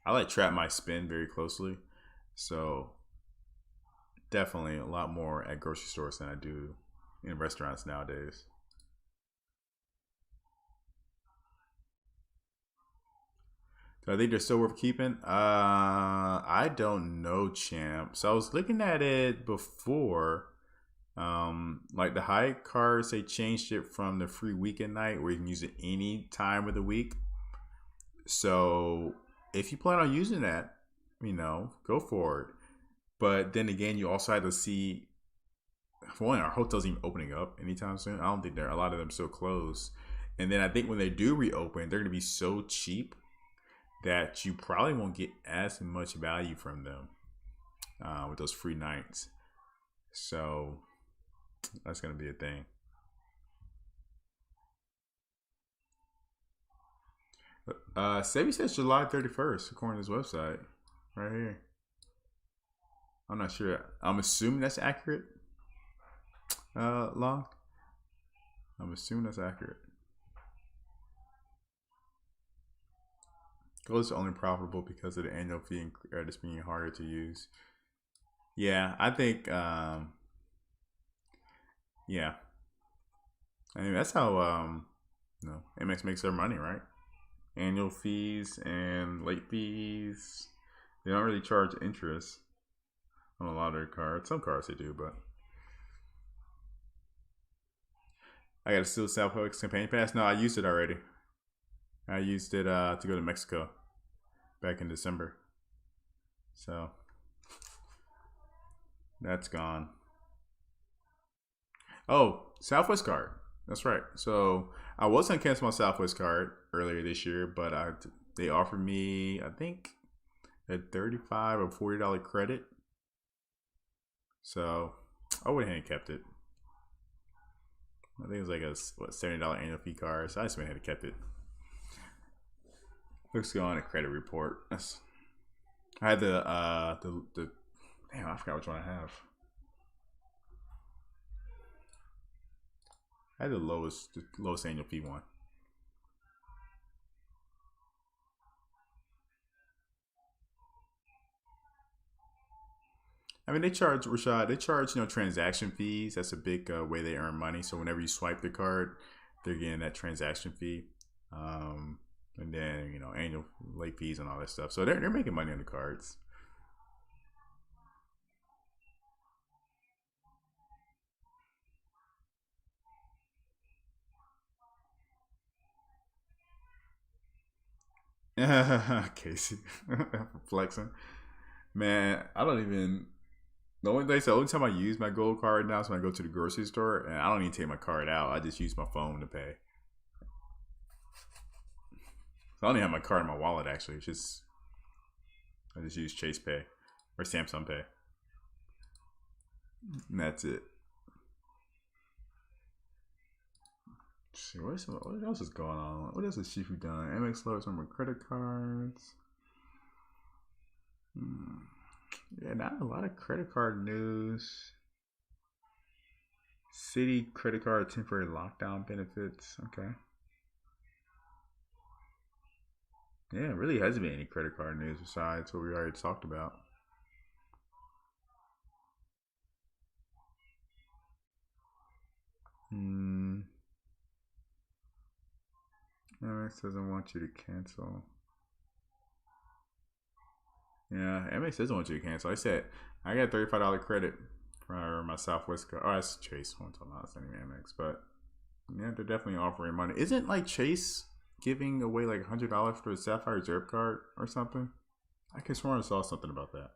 I like track my spend very closely. So definitely a lot more at grocery stores than I do in restaurants nowadays. Do I think they're still worth keeping? I don't know, champ. So I was looking at it before. Like the high cards, they changed it from the free weekend night where you can use it any time of the week. So if you plan on using that, go for it. But then again, you also have to see, for one, our hotels even opening up anytime soon. I don't think a lot of them still closed. And then I think when they do reopen, they're going to be so cheap that you probably won't get as much value from them with those free nights. So that's going to be a thing. Sebi says July 31st, according to his website. Right here. I'm not sure. I'm assuming that's accurate. Long. I'm assuming that's accurate. Gold is only profitable because of the annual fee and just being harder to use. Yeah, I think. Yeah, I mean that's how Amex makes their money, right? Annual fees and late fees. They don't really charge interest on a lot of their cards. Some cards they do, but I got to steal Southwest campaign pass. No, I used it already. I used it to go to Mexico back in December. So that's gone. Oh, Southwest card. That's right. So I was gonna cancel my Southwest card earlier this year, but they offered me, I think, a $35 or $40 credit. So I went ahead and kept it. I think it was like a $70 annual fee card, so I just went ahead and kept it. Let's go on a credit report. I had the damn, I forgot which one I have. I had the lowest annual fee one. I mean, they charge Rashad. They charge transaction fees. That's a big way they earn money. So whenever you swipe the card, they're getting that transaction fee, and then annual late fees and all that stuff. So they're making money on the cards. Casey, flexing. Man, I don't even. The only time I use my gold card now is when I go to the grocery store, and I don't even take my card out. I just use my phone to pay. So I don't even have my card in my wallet. Actually, I just use Chase Pay or Samsung Pay, and that's it. Let's see what else is going on? What else has Shifu done? MX lowers number of credit cards. Yeah, not a lot of credit card news. City credit card temporary lockdown benefits. Okay. Yeah, it really hasn't been any credit card news besides what we already talked about. MX doesn't want you to cancel. Yeah, MX doesn't want you to cancel. I said I got $35 credit for my Southwest card. Oh, that's Chase. One time not sending MX, but yeah, they're definitely offering money. Isn't like Chase giving away like $100 for a Sapphire Reserve card or something? I could swear I saw something about that.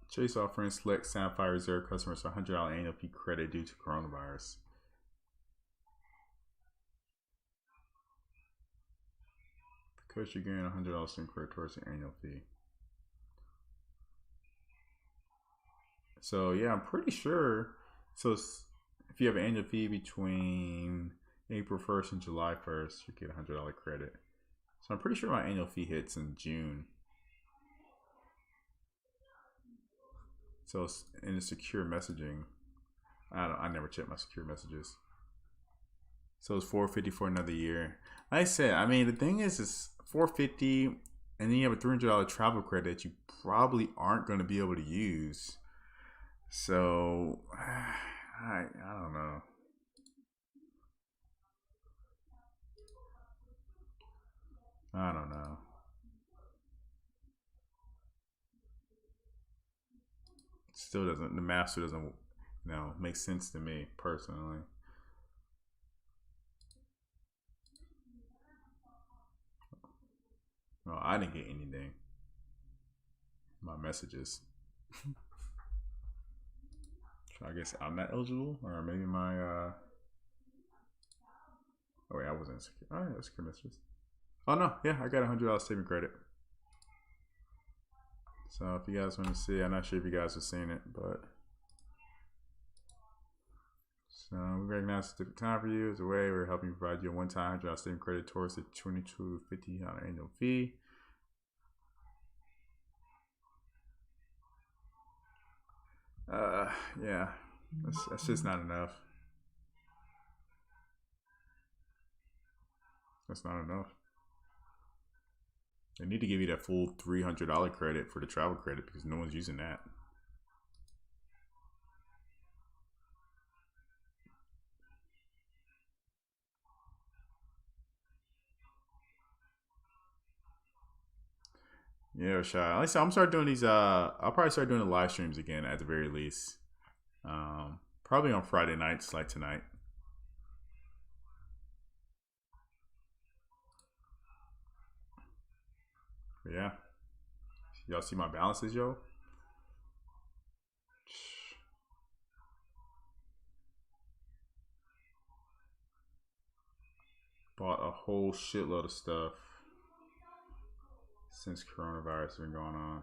Chase offering select Sapphire Reserve customers a $100 annual fee credit due to coronavirus. The Because you gain $100 in credit towards the annual fee. So yeah, I'm pretty sure. So if you have an annual fee between April 1st and July 1st, you get $100 credit. So I'm pretty sure my annual fee hits in June. So it's in the secure messaging. I never check my secure messages. So it's $450 for another year. Like I said, I mean the thing is it's $450 and then you have a $300 travel credit that you probably aren't going to be able to use. So I don't know. I don't know. Still doesn't, the math still doesn't, make sense to me personally. No, I didn't get anything. My messages. So I guess I'm not eligible, or maybe my oh wait, I wasn't secure. Oh yeah, secure messages. Oh no, yeah, I got $100 statement credit. So if you guys want to see, I'm not sure if you guys have seen it, but so we recognize the time for you as a way we're helping provide you a one-time $100 statement credit towards the $22.50 annual fee. Yeah, that's just not enough. That's not enough. They need to give you that full $300 credit for the travel credit because no one's using that. Yeah, shy. Like I said, I'm start doing these. I'll probably start doing the live streams again at the very least. Probably on Friday nights, like tonight. But yeah, y'all see my balances, yo. Bought a whole shitload of stuff since coronavirus has been going on.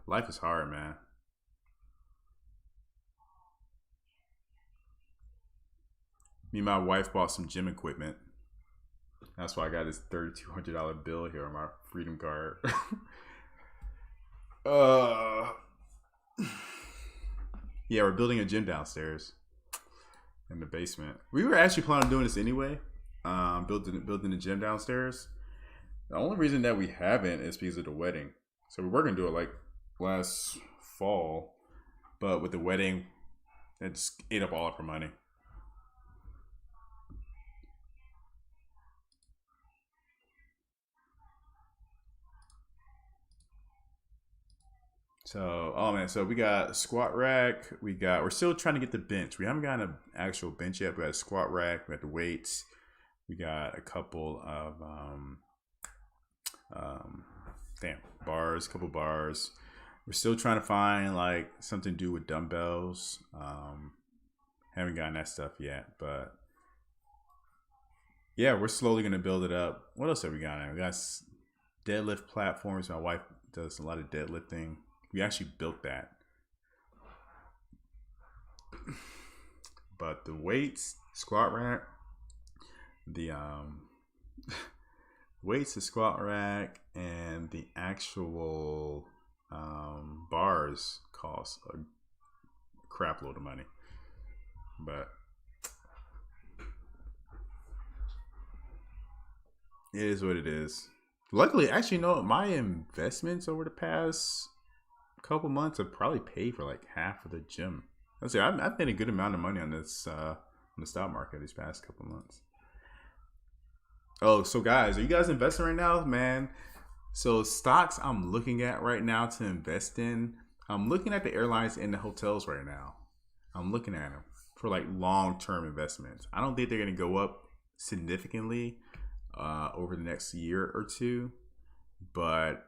Life is hard, man. Me and my wife bought some gym equipment. That's why I got this $3,200 bill here on my Freedom card. Yeah, we're building a gym downstairs in the basement. We were actually planning on doing this anyway. Building the gym downstairs. The only reason that we haven't is because of the wedding. So we were gonna do it like last fall, but with the wedding, it just ate up all of our money. So, oh man, so we got squat rack. We're still trying to get the bench. We haven't gotten an actual bench yet. We got a squat rack. We got the weights. We got a couple of bars, couple bars. We're still trying to find like something to do with dumbbells. Haven't gotten that stuff yet, but yeah, we're slowly gonna build it up. What else have we got? We got deadlift platforms. My wife does a lot of deadlifting. We actually built that. But the weights, squat rack, the weights, the squat rack, and the actual bars cost a crap load of money. But it is what it is. Luckily, actually, no, my investments over the past couple months have probably paid for like half of the gym. Let's say I've made a good amount of money on this on the stock market these past couple months. Oh, so guys, are you guys investing right now, man? So stocks I'm looking at right now to invest in. I'm looking at the airlines and the hotels right now. I'm looking at them for like long-term investments. I don't think they're going to go up significantly over the next year or two, but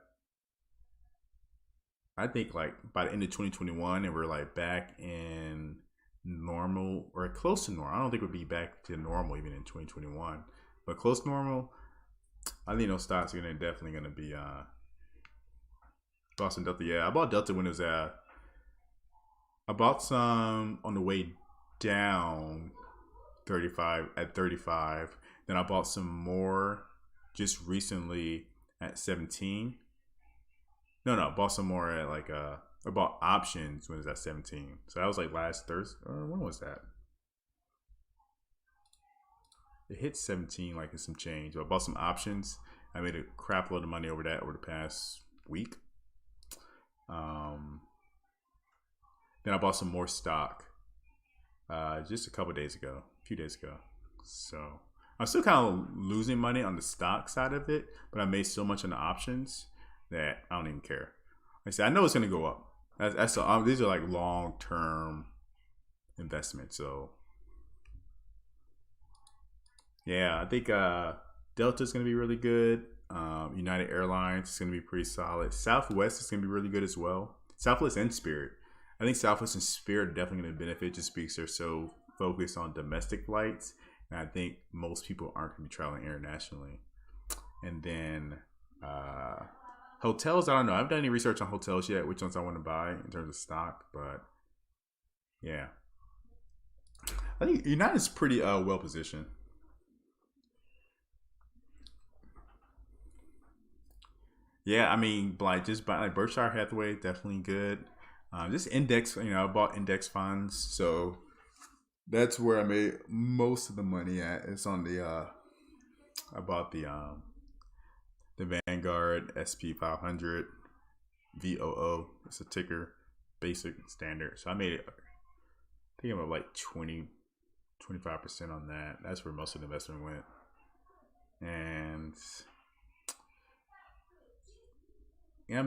I think like by the end of 2021 and we're like back in normal or close to normal. I don't think it would be back to normal even in 2021, but close to normal. I think those stocks are definitely gonna be bought some Delta. Yeah, I bought Delta when it was I bought some on the way down 35 at 35. Then I bought some more just recently at 17. No, I bought some more at like I bought options when it was at 17. So that was like last Thursday. When was that? It hit 17 like it's some change. I bought some options. I made a crap load of money over that over the past week. Then I bought some more stock just a few days ago. So I'm still kind of losing money on the stock side of it, but I made so much on the options that I don't even care. Like I said, I know it's going to go up. These are like long-term investments. So yeah, I think Delta's going to be really good. United Airlines is going to be pretty solid. Southwest is going to be really good as well. Southwest and Spirit. I think Southwest and Spirit are definitely going to benefit just because they're so focused on domestic flights. And I think most people aren't going to be traveling internationally. And then hotels, I don't know. I haven't done any research on hotels yet, which ones I want to buy in terms of stock. But yeah. I think United's pretty well positioned. Yeah, I mean, like just buy like Berkshire Hathaway, definitely good. Just index, I bought index funds, so that's where I made most of the money at. It's on I bought the Vanguard SP 500 VOO. It's a ticker, basic standard. So I made it. I think I'm at like 25% on that. That's where most of the investment went, and yeah,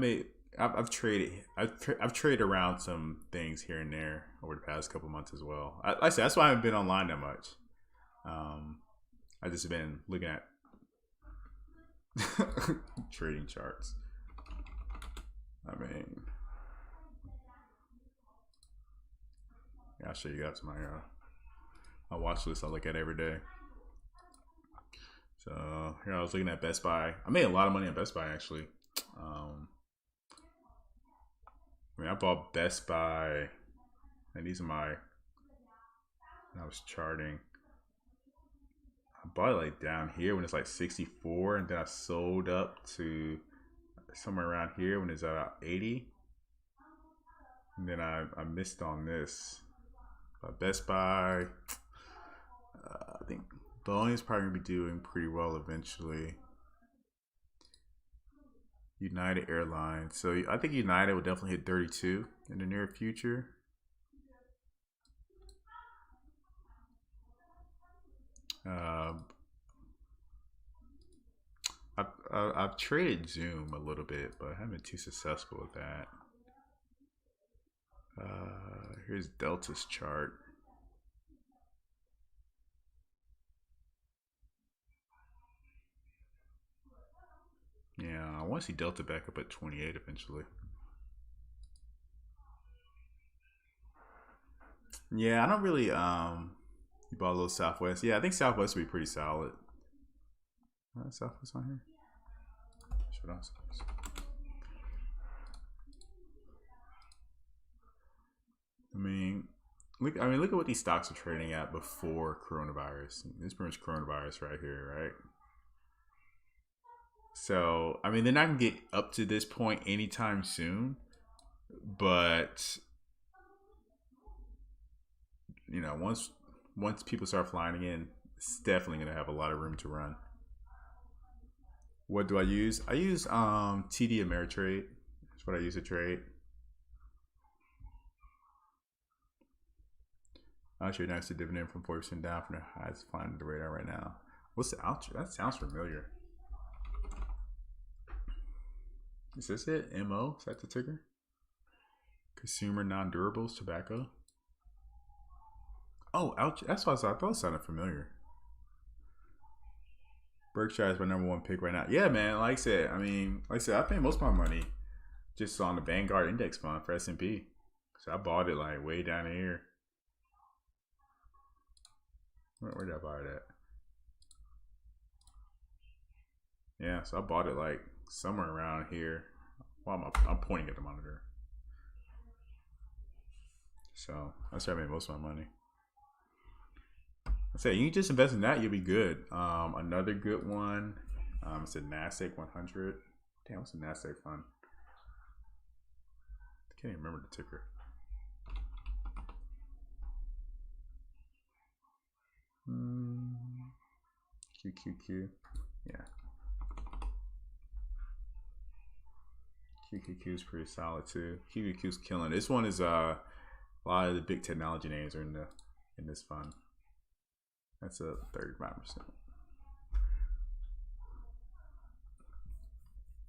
I've traded around some things here and there over the past couple months as well. Like I said, that's why I haven't been online that much. I just been looking at trading charts. I mean, yeah, I'll show you guys my watch list I look at every day. So here I was looking at Best Buy. I made a lot of money on Best Buy actually. I bought Best Buy, and these are when I was charting. I bought it like down here when it's like 64, and then I sold up to somewhere around here when it's about 80. And then I missed on this. Best Buy, I think Boeing's probably going to be doing pretty well eventually. United Airlines. So I think United will definitely hit 32 in the near future. I've traded Zoom a little bit, but I haven't been too successful with that. Here's Delta's chart. Yeah, I want to see Delta back up at 28 eventually. Yeah, I don't really you bought a little Southwest. Yeah, I think Southwest would be pretty solid. Southwest on here. Should I? Look at what these stocks are trading at before coronavirus. This pretty much coronavirus right here, right? So, they're not gonna get up to this point anytime soon, but once people start flying again, it's definitely gonna have a lot of room to run. What do I use? I use TD Ameritrade. That's what I use to trade. I'll trade next to dividend from 40% down from the highest flying the radar right now. What's the outro? That sounds familiar. Is this it? MO? Is that the ticker? Consumer non-durables, tobacco. Oh, ouch. That's why I thought it sounded familiar. Berkshire is my number one pick right now. Yeah, man. Like I said, I pay most of my money just on the Vanguard index fund for S&P. So I bought it like way down here. Where did I buy it at? Yeah, so I bought it like somewhere around here. Well, I'm pointing at the monitor. So that's where I made most of my money. I say you can just invest in that, you'll be good. Another good one. It's a Nasdaq 100. Damn, what's a Nasdaq fund? I can't even remember the ticker. QQQ. Yeah. QQQ is pretty solid too. QQQ's killing. This one is a lot of the big technology names are in this fund. That's a 35%.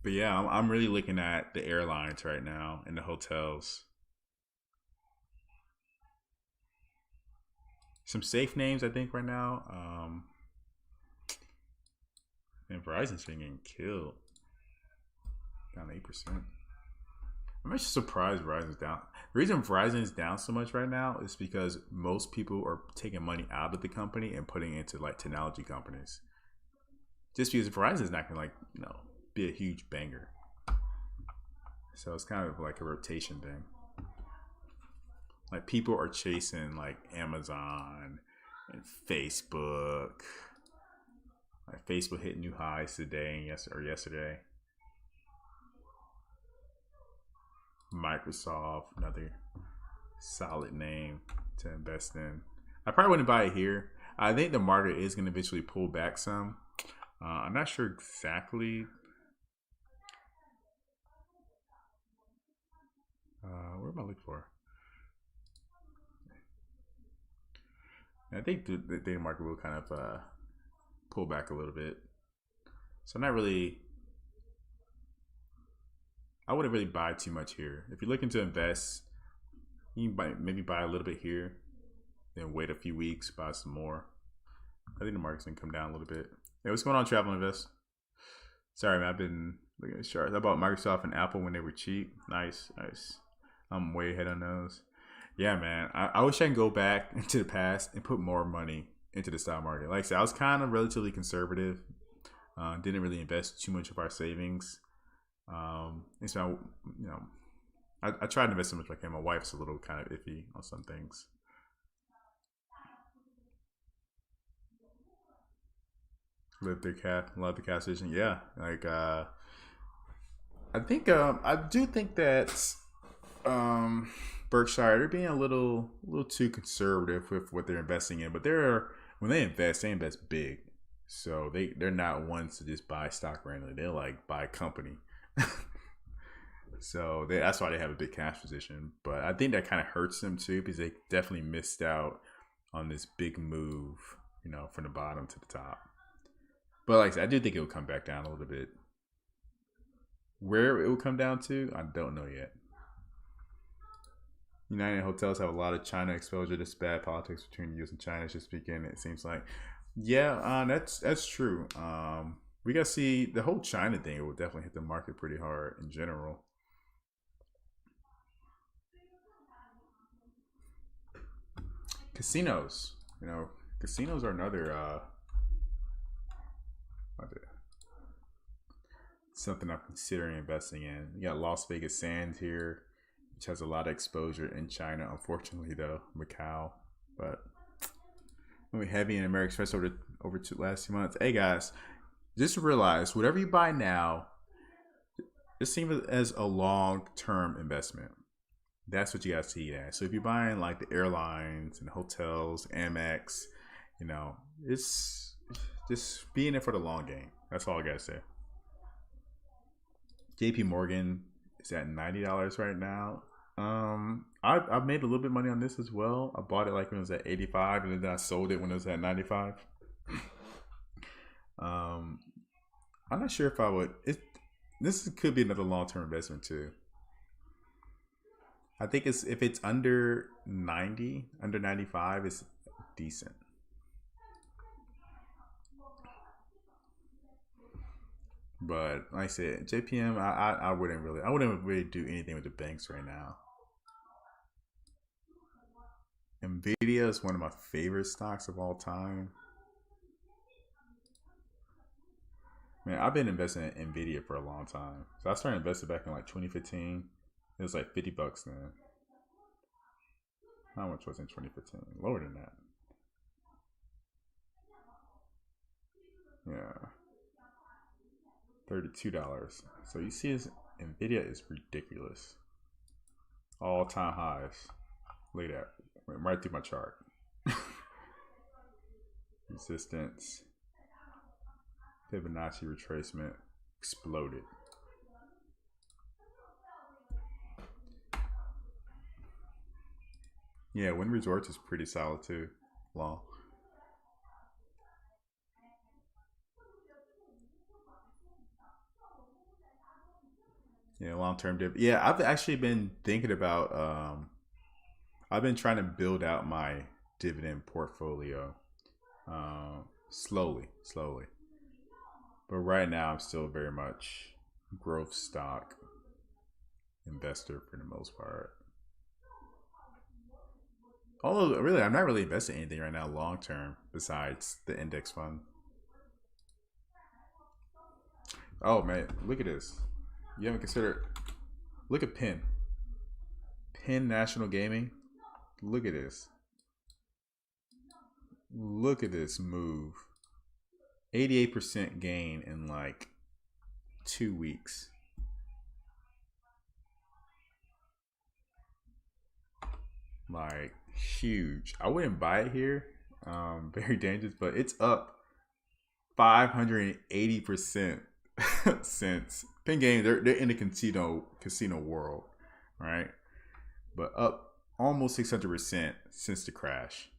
But yeah, I'm really looking at the airlines right now and the hotels. Some safe names I think right now. And Verizon's been getting killed. Down 8%. I'm actually surprised Verizon's down. The reason Verizon is down so much right now is because most people are taking money out of the company and putting it into like technology companies. Just because Verizon is not gonna be a huge banger. So it's kind of like a rotation thing. Like people are chasing like Amazon and Facebook. Like Facebook hit new highs today and yesterday. Microsoft, another solid name to invest in. I probably wouldn't buy it here. I think the market is going to eventually pull back some. I'm not sure exactly. What am I looking for? I think the data market will kind of pull back a little bit. So I'm not really. I wouldn't really buy too much here. If you're looking to invest, you can maybe buy a little bit here, then wait a few weeks, buy some more. I think the market's gonna come down a little bit. Hey, what's going on, Travel Invest? Sorry, man, I've been looking at charts. I bought Microsoft and Apple when they were cheap. Nice. I'm way ahead on those. Yeah, man. I wish I can go back into the past and put more money into the stock market. Like I said, I was kind of relatively conservative. Didn't really invest too much of our savings. And so, I try to invest so much as I can. My wife's a little kind of iffy on some things. Love the cat vision. Yeah, like I do think that Berkshire they're being a little too conservative with what they're investing in, but when they invest big. So they're not ones to just buy stock randomly. They're like buy a company. So that's why they have a big cash position. But I think that kind of hurts them too because they definitely missed out on this big move, from the bottom to the top. But like I said, I do think it will come back down a little bit. Where it will come down to, I don't know yet. United Hotels have a lot of China exposure. This bad politics between the U.S. and China is just beginning. It seems like, yeah, that's true. We gotta see the whole China thing. It will definitely hit the market pretty hard in general. Casinos, casinos are another something I'm considering investing in. You got Las Vegas Sands here, which has a lot of exposure in China. Unfortunately, though, Macau, but we heavy in American Express over the last 2 months. Hey guys, just realize whatever you buy now, just think of it as a long-term investment. That's what you guys see it as. So if you're buying like the airlines and hotels, Amex, it's just being there for the long game. That's all I gotta say. JP Morgan is at $90 right now. I've made a little bit of money on this as well. I bought it like when it was at 85 and then I sold it when it was at 95. I'm not sure if I would. This could be another long-term investment too. I think if it's under 90, under 95, it's decent. But like I said, JPM, I wouldn't really do anything with the banks right now. Nvidia is one of my favorite stocks of all time. Man, I've been investing in Nvidia for a long time. So I started investing back in like 2015. It was like $50 then. How much was it in 2015? Lower than that. Yeah, $32. So you see, Nvidia is ridiculous. All time highs. Look at that. Went right through my chart. Resistance. Fibonacci retracement. Exploded. Yeah, Wind Resorts is pretty solid too. Long. Yeah, long term dip. Yeah, I've actually been thinking about. I've been trying to build out my dividend portfolio, slowly. But right now, I'm still very much growth stock investor for the most part. Although, really, I'm not really investing in anything right now long term besides the index fund. Oh man, look at this. You haven't considered. Look at Penn National Gaming. Look at this. Look at this move. 88% gain in like 2 weeks. Like huge. I wouldn't buy it here. Very dangerous, but it's up 580% since Penn Game. They're in the casino world, right? But up almost 600% since the crash.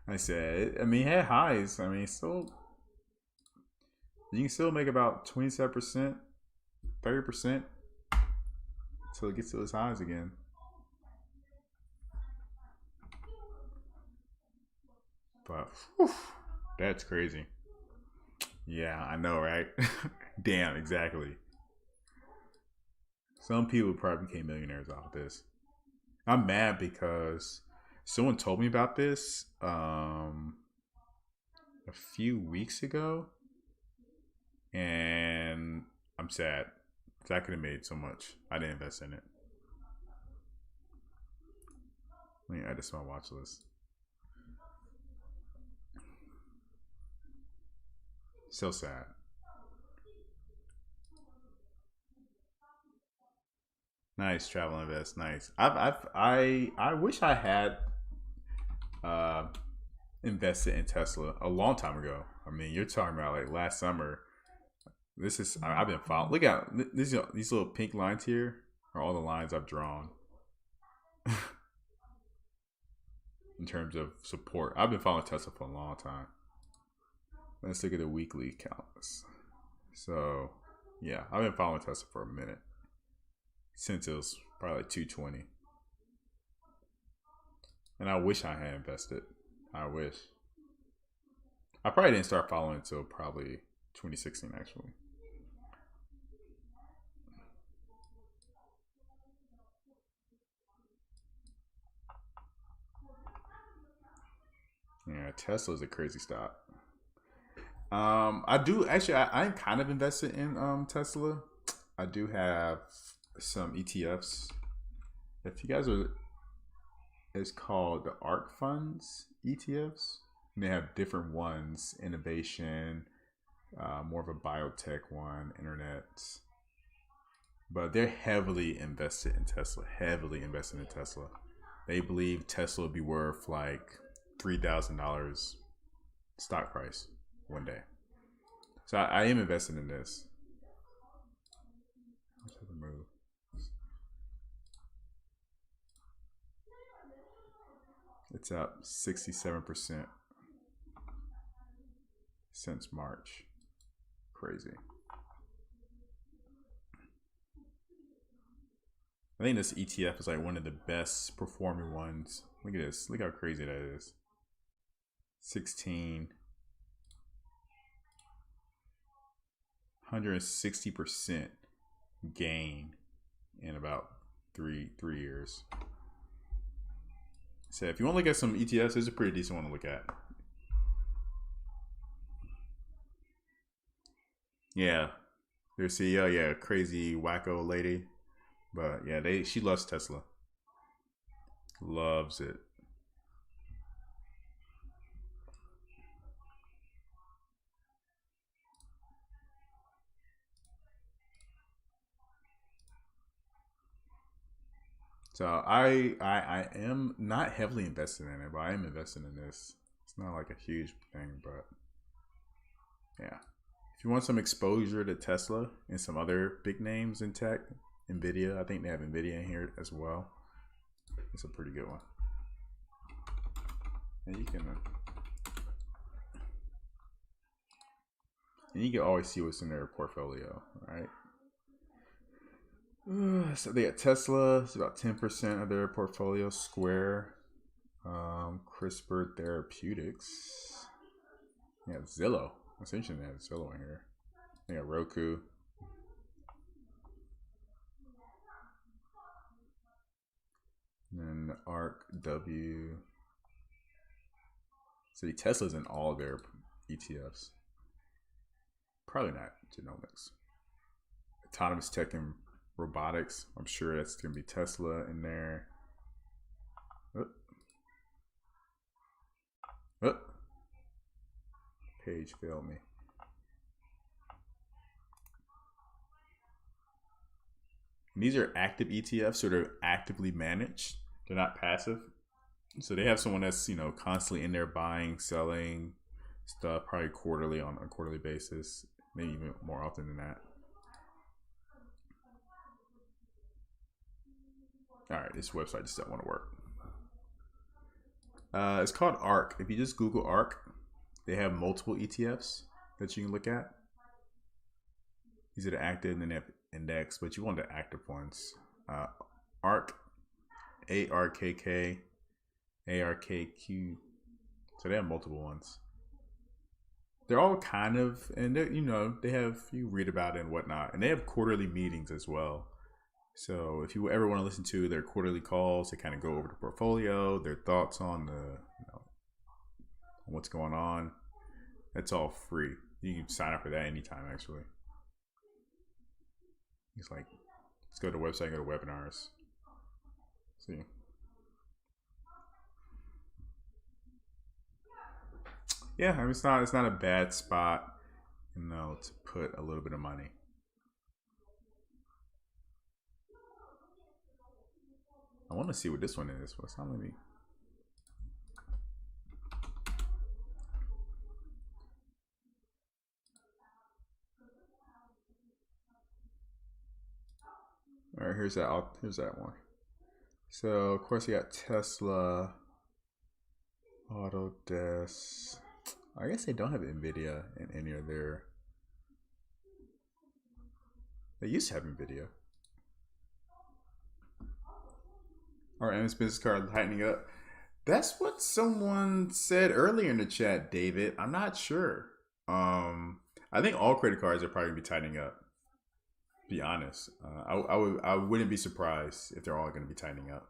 I said, I mean, it had highs. I mean, still, you can still make about 27%, 30% until it gets to its highs again. But whew, that's crazy. Yeah, I know, right? Damn, exactly. Some people probably became millionaires off this. I'm mad because someone told me about this a few weeks ago, and I'm sad because I could have made so much. I didn't invest in it. Let me add this to my watch list. So sad. Nice travel invest. Nice. I wish I had uh, invested in Tesla a long time ago. I mean, you're talking about like last summer. This is I've been following. Look at these little pink lines here are all the lines I've drawn in terms of support. I've been following Tesla for a long time. Let's look at the weekly counts. So, yeah, I've been following Tesla for a minute since it was probably like 220. And I wish I had invested. I wish. I probably didn't start following until probably 2016, actually. Yeah, Tesla's a crazy stock. I do actually. I'm kind of invested in Tesla. I do have some ETFs. If you guys are, it's called the ARC funds ETFs. And they have different ones: innovation, more of a biotech one, internet. But they're heavily invested in Tesla. Heavily invested in Tesla. They believe Tesla will be worth like $3,000 stock price one day. So I am invested in this. It's up 67% since March. Crazy. I think this ETF is like one of the best performing ones. Look at this. Look how crazy that is. 16. 160% gain in about three years. So if you want to look at some ETFs, it's a pretty decent one to look at. Yeah, their CEO, yeah, crazy wacko lady, but yeah, she loves Tesla, loves it. So I am not heavily invested in it, but I am invested in this. It's not like a huge thing, but yeah. If you want some exposure to Tesla and some other big names in tech, Nvidia, I think they have Nvidia in here as well. It's a pretty good one. And you can always see what's in their portfolio, right? So they got Tesla. It's about 10% of their portfolio. Square, CRISPR Therapeutics. Yeah, Zillow. That's interesting. They have Zillow in here. They got Roku. And ARC W. See, Tesla's in all their ETFs. Probably not genomics. Autonomous tech and robotics. I'm sure that's going to be Tesla in there. Oh. Oh. Page failed me. And these are active ETFs, so they're actively managed. They're not passive. So they have someone that's constantly in there buying, selling stuff, probably quarterly on a quarterly basis, maybe even more often than that. All right, this website just doesn't want to work. It's called ARC. If you just Google ARC, they have multiple ETFs that you can look at. These are the active and the index, but you want the active ones. ARC, ARKK, ARKQ. So they have multiple ones. They're all kind of, and they have, you read about it and whatnot, and they have quarterly meetings as well. So if you ever want to listen to their quarterly calls, they kind of go over the portfolio, their thoughts on what's going on. That's all free. You can sign up for that anytime, actually. It's like, let's go to the website, go to webinars. See. Yeah, I mean, it's not a bad spot, to put a little bit of money. I want to see what this one is. What's not let me. All right, here's that. Here's that one. So of course you got Tesla, Autodesk. I guess they don't have Nvidia in any of their. They used to have Nvidia. All right, MS Business Card tightening up. That's what someone said earlier in the chat, David. I'm not sure. I think all credit cards are probably gonna be tightening up. To be honest, I wouldn't be surprised if they're all going to be tightening up.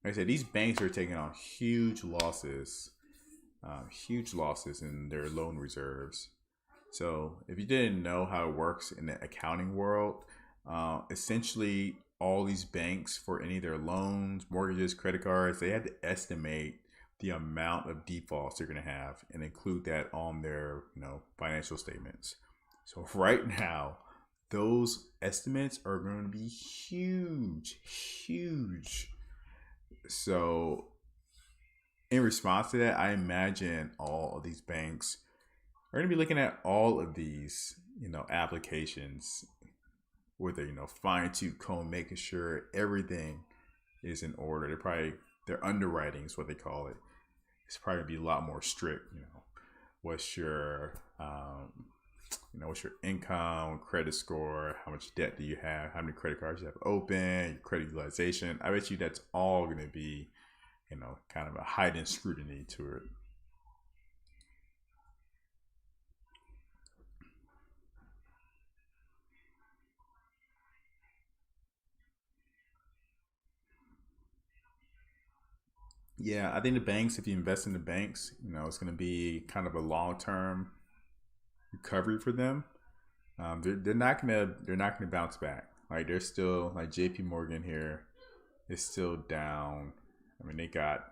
Like I said, these banks are taking on huge losses in their loan reserves. So if you didn't know how it works in the accounting world, essentially all these banks, for any of their loans, mortgages, credit cards, they had to estimate the amount of defaults they're going to have and include that on their financial statements. So right now, those estimates are going to be huge. So in response to that, I imagine all of these banks are going to be looking at all of these, applications with a, fine tooth comb, making sure everything is in order. Their underwriting is what they call it. It's probably going to be a lot more strict. What's your what's your income, credit score, how much debt do you have, how many credit cards you have open, your credit utilization. I bet you that's all going to be, kind of a heightened scrutiny to it. Yeah, I think the banks, if you invest in the banks, it's going to be kind of a long term recovery for them. They're not gonna bounce back. Like they're still like J.P. Morgan here is still down. I mean, they got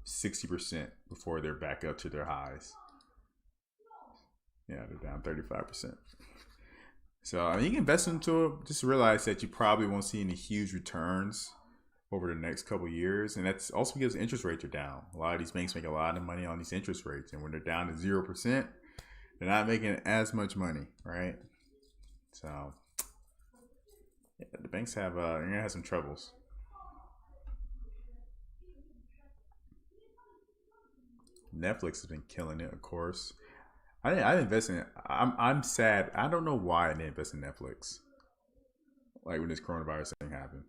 60% before they're back up to their highs. Yeah, they're down 35%. So I mean, you can invest into it. Just realize that you probably won't see any huge returns over the next couple of years, and that's also because interest rates are down. A lot of these banks make a lot of money on these interest rates, and when they're down to 0%, they're not making as much money, right? So yeah, the banks have you're gonna have some troubles. Netflix has been killing it, of course. I didn't invest in it. I'm sad. I don't know why I didn't invest in Netflix. Like when this coronavirus thing happened.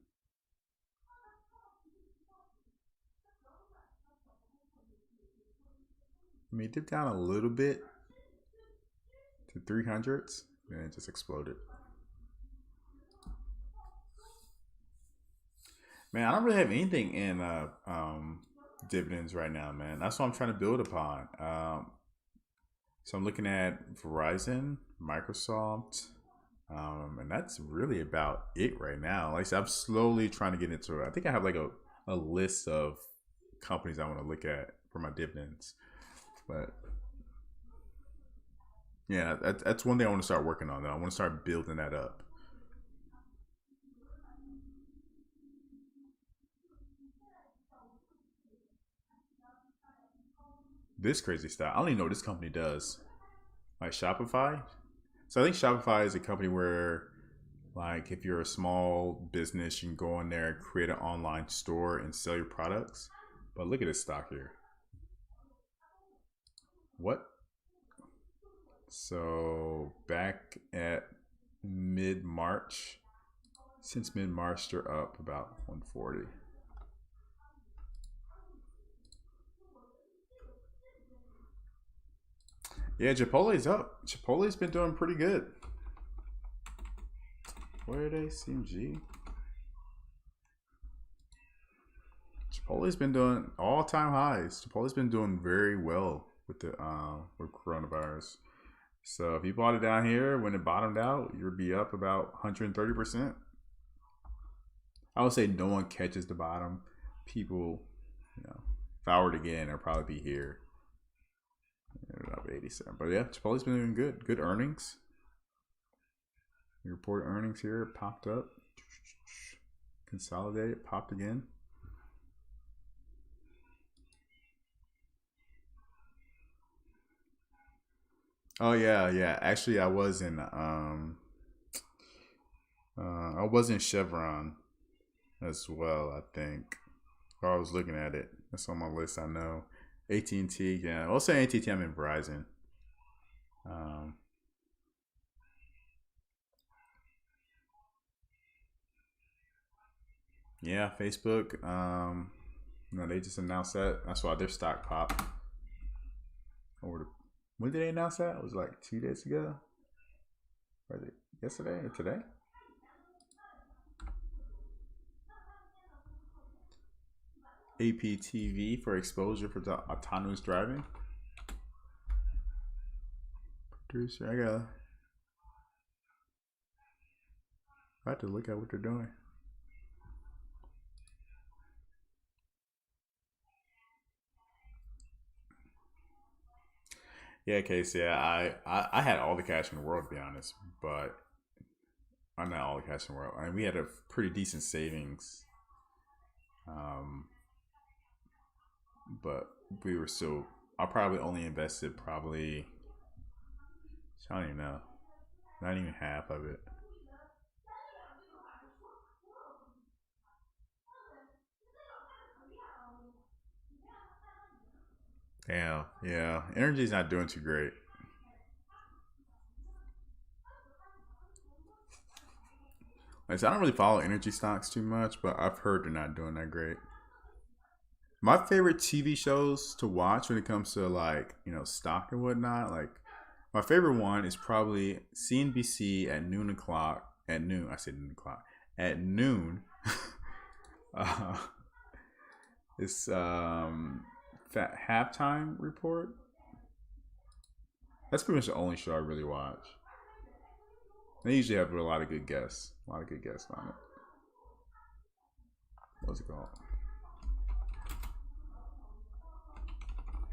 I mean, it dipped down a little bit to 300s, and it just exploded. Man, I don't really have anything in dividends right now, man. That's what I'm trying to build upon. So I'm looking at Verizon, Microsoft, and that's really about it right now. Like I said, I'm slowly trying to get into it. I think I have like a list of companies I want to look at for my dividends. But yeah, that's one thing I want to start working on, though. I want to start building that up. This crazy stuff. I don't even know what this company does. Like Shopify. So I think Shopify is a company where, like, if you're a small business, you can go in there, create an online store, and sell your products. But look at this stock here. What? So back at mid March, since mid March, they're up about 140. Yeah, Chipotle's up. Chipotle's been doing pretty good. Where are they? CMG. Chipotle's been doing all-time highs. Chipotle's been doing very well with the with coronavirus. So if you bought it down here when it bottomed out, you'd be up about 130%. I would say no one catches the bottom. People, if I were to get in, I'd probably be here. Up 87. But yeah, Chipotle's been doing good. Good earnings. We reported earnings here. It popped up. Consolidated. Popped again. Oh yeah, yeah. Actually, I was in Chevron as well. I think. Or I was looking at it. That's on my list. I know. AT&T. Yeah, I'll say AT&T. I'm in Verizon. Um, yeah, Facebook. They just announced that. That's why their stock popped. Over the, when did they announce that? It was like 2 days ago. Was it yesterday or today? APTV for exposure for autonomous driving. Producer, I have to look at what they're doing. Yeah, Casey. Yeah, I had all the cash in the world to be honest, but I'm not all the cash in the world. I mean, we had a pretty decent savings, um, but we were still. I probably only invested probably I don't even know, not even half of it. Damn, yeah, energy's not doing too great. Like I said, I don't really follow energy stocks too much, but I've heard they're not doing that great. My favorite TV shows to watch when it comes to like stock and whatnot, like my favorite one is probably CNBC at noon o'clock. At noon, I said noon o'clock. At noon, uh, It's halftime report. That's pretty much the only show I really watch. They usually have a lot of good guests. A lot of good guests on it. What's it called?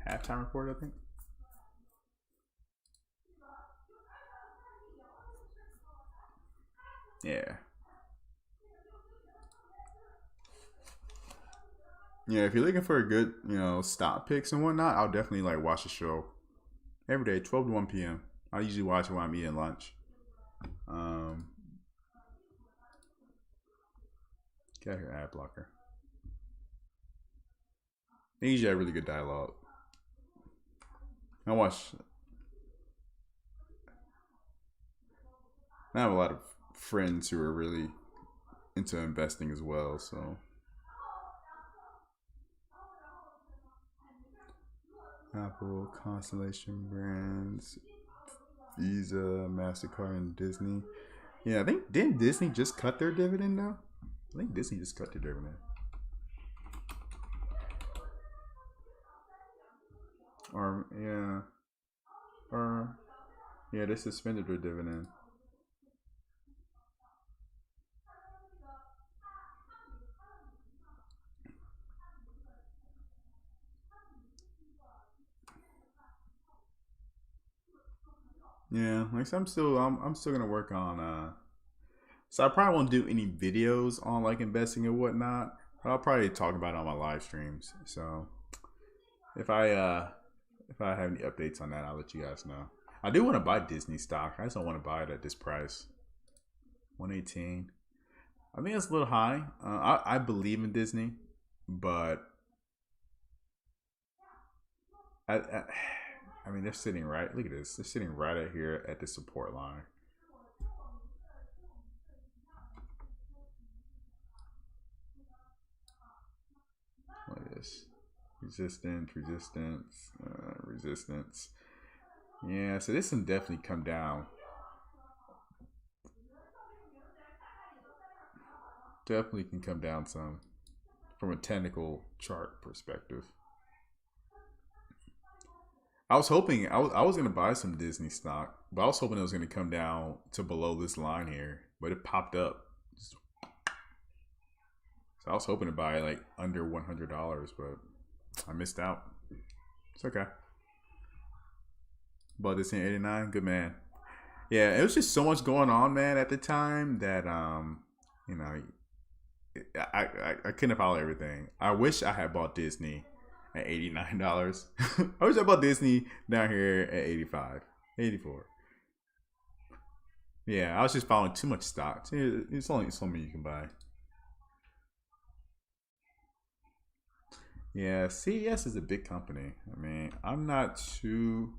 Halftime report, I think. Yeah. Yeah, if you're looking for a good, stock picks and whatnot, I'll definitely like watch the show every day, 12 to 1 p.m. I usually watch it while I'm eating lunch. Got here ad blocker. They usually have really good dialogue. I have a lot of friends who are really into investing as well, so Apple, Constellation Brands, Visa, MasterCard, and Disney. Yeah, I think didn't Disney just cut their dividend though? I think Disney just cut their dividend. Or they suspended their dividend. Yeah, like I'm still gonna work on so I probably won't do any videos on like investing and whatnot, but I'll probably talk about it on my live streams. So if I have any updates on that, I'll let you guys know. I do want to buy Disney stock. I just don't want to buy it at this price. 118. I think it's a little high. I believe in Disney, but I mean they're sitting right. Look at this. They're sitting right out here at the support line. What is this? Resistance. Yeah, so this can definitely come down. Definitely can come down some from a technical chart perspective. I was hoping I was gonna buy some Disney stock, but I was hoping it was gonna come down to below this line here, but it popped up. So I was hoping to buy like under $100, but I missed out. It's okay. Bought this in '89. Good man. Yeah, it was just so much going on, man, at the time that you know, I couldn't follow everything. I wish I had bought Disney at $89. I wish I bought Disney down here at 85, 84. Yeah, I was just following too much stocks. It's only so many you can buy. Yeah, CES is a big company. I mean, I'm not too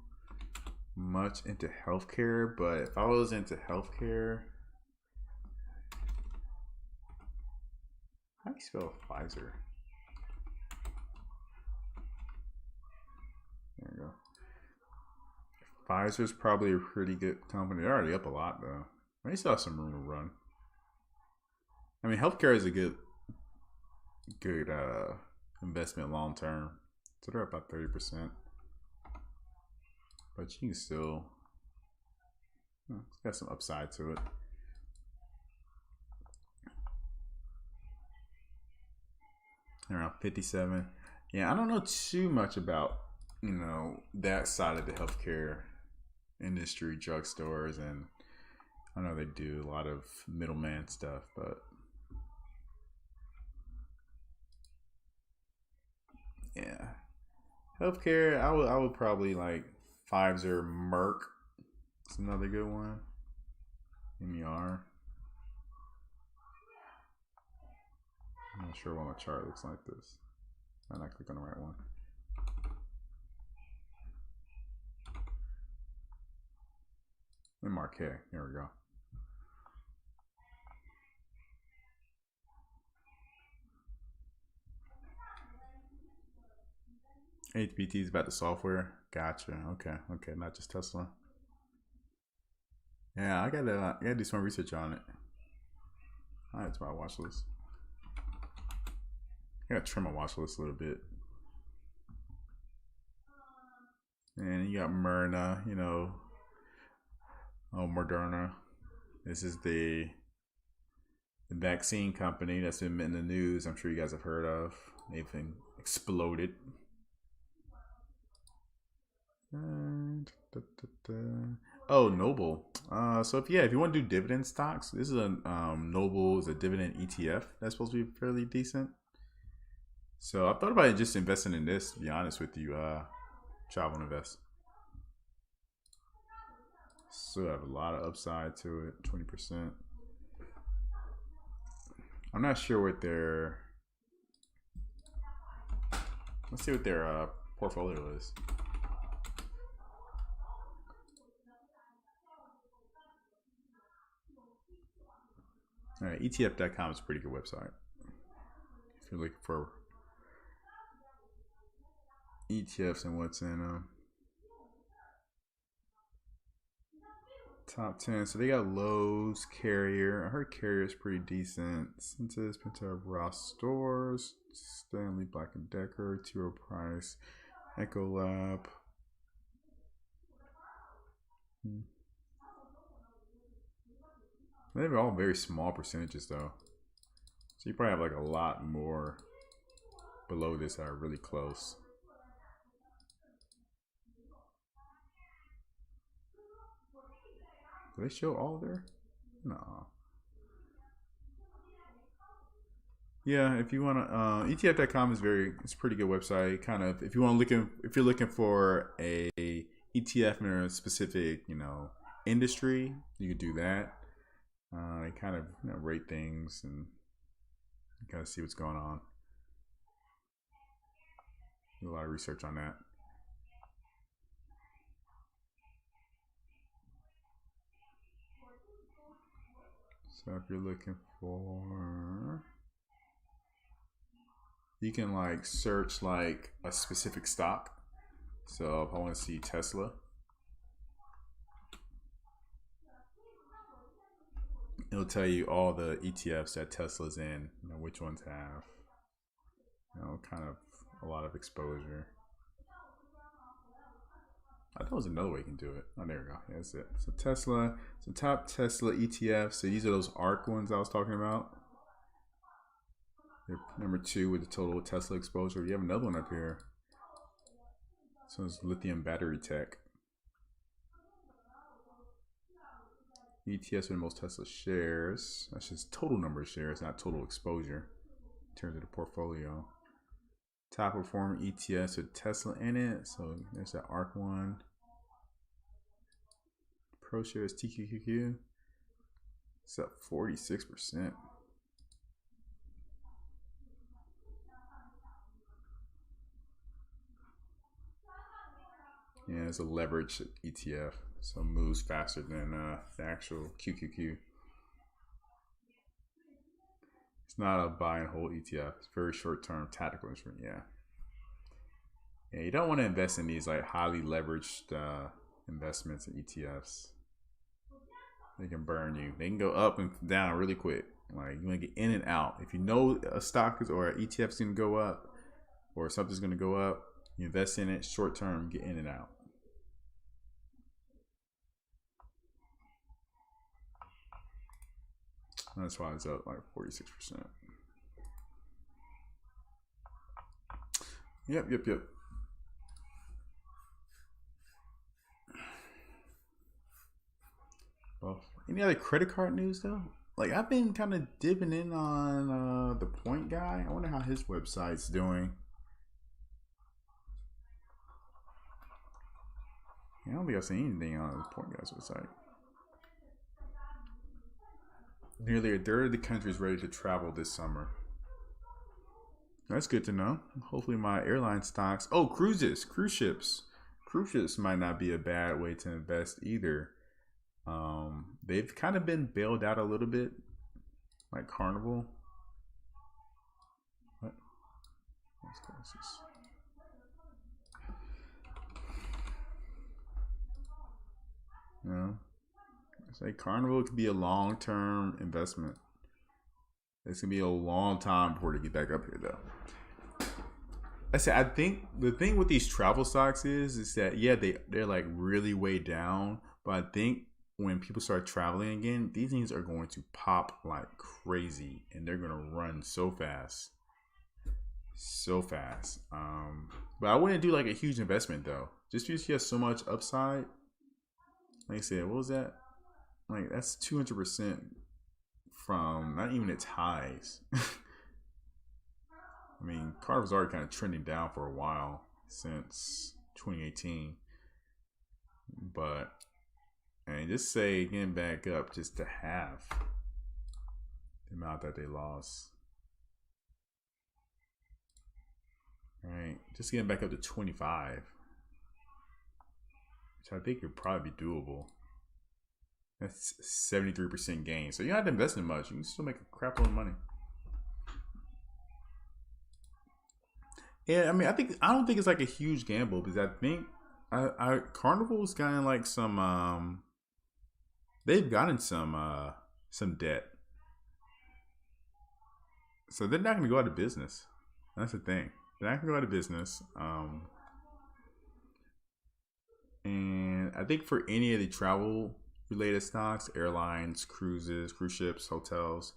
much into healthcare, but if I was into healthcare, how do you spell Pfizer? There we go. Pfizer's probably a pretty good company. They're already up a lot though. They still have some room to run. I mean, healthcare is a good investment long term. So they're up about 30%. But you can still, it's got some upside to it. Around 57. Yeah, I don't know too much about, that side of the healthcare industry, drugstores, and I know they do a lot of middleman stuff, but yeah, healthcare. I would probably like Pfizer, Merck. It's another good one. MER. I'm not sure why my chart looks like this. I'm not clicking on the right one. MRK. Here we go. HPT is about the software. Gotcha. Okay. Not just Tesla. Yeah, I gotta do some research on it. All right, it's my watch list. I gotta trim my watch list a little bit. And you got Myrna, you know, Moderna. This is the vaccine company that's been in the news. I'm sure you guys have heard of. They've been exploded. And, oh, Noble. So if you want to do dividend stocks, this is a Noble is a dividend ETF that's supposed to be fairly decent. So I thought about just investing in this. To be honest with you, travel and invest. Still have a lot of upside to it. 20%. I'm not sure what their. Let's see what their portfolio is. All right, ETF.com is a pretty good website if you're looking for ETFs and what's in them. Top 10. So they got Lowe's, Carrier. I heard Carrier is pretty decent. Census, Pentair, Ross Stores, Stanley, Black & Decker, T. Rowe Price, Ecolab. They're all very small percentages though. So you probably have like a lot more below this that are really close. Do they show all there? No. Yeah, if you want to, ETF.com is it's a pretty good website. Kind of, if you're looking for a ETF in a specific, industry, you could do that. They kind of rate things and kind of see what's going on. Do a lot of research on that. So if you're looking for, you can like search like a specific stock. So if I want to see Tesla, it'll tell you all the ETFs that Tesla's in, which ones have, kind of a lot of exposure. I thought there was another way you can do it. Oh, there we go. Yeah, that's it. So Tesla, top Tesla ETFs. So these are those ARK ones I was talking about. They're number 2 with the total Tesla exposure. You have another one up here. So it's lithium battery tech. ETFs with the most Tesla shares. That's just total number of shares, not total exposure in terms of the portfolio. Top performing ETFs with Tesla in it. So there's that ARK one. Pro shares TQQQ. It's up 46%. Yeah, it's a leveraged ETF, so it moves faster than the actual QQQ. It's not a buy and hold ETF. It's very short-term tactical instrument. Yeah, you don't want to invest in these like highly leveraged investments in ETFs. They can burn you. They can go up and down really quick. Like you want to get in and out. If you know a stock is or an ETF is going to go up or something's going to go up, you invest in it short term, get in and out. That's why it's up like 46%. Yep. Well, any other credit card news though? Like I've been kind of dipping in on the Point guy. I wonder how his website's doing. I don't think I've seen anything on the Point guy's website. Nearly a third of the country is ready to travel this summer. That's good to know. Hopefully my airline stocks. Oh, cruise ships. Cruise ships might not be a bad way to invest either. They've kind of been bailed out a little bit, like Carnival. What? What's this? It's like Carnival could be a long-term investment. It's gonna be a long time before they get back up here, though. I said I think the thing with these travel stocks is that yeah they're like really way down, but I think when people start traveling again, these things are going to pop like crazy, and they're gonna run so fast, so fast. But I wouldn't do like a huge investment though, just because you have so much upside. Like I said, what was that? Like that's 200% from not even its highs. I mean, Carter's already kind of trending down for a while since 2018, but and just say getting back up just to half the amount that they lost. Right, just getting back up to 25, which I think would probably be doable. That's 73% gain. So you don't have to invest in much. You can still make a crap load of money. Yeah, I mean, I don't think it's like a huge gamble because I think Carnival's gotten like some they've gotten some debt, so they're not going to go out of business. That's the thing. They're not going to go out of business. And I think for any of the travel related stocks, airlines, cruises, cruise ships, hotels,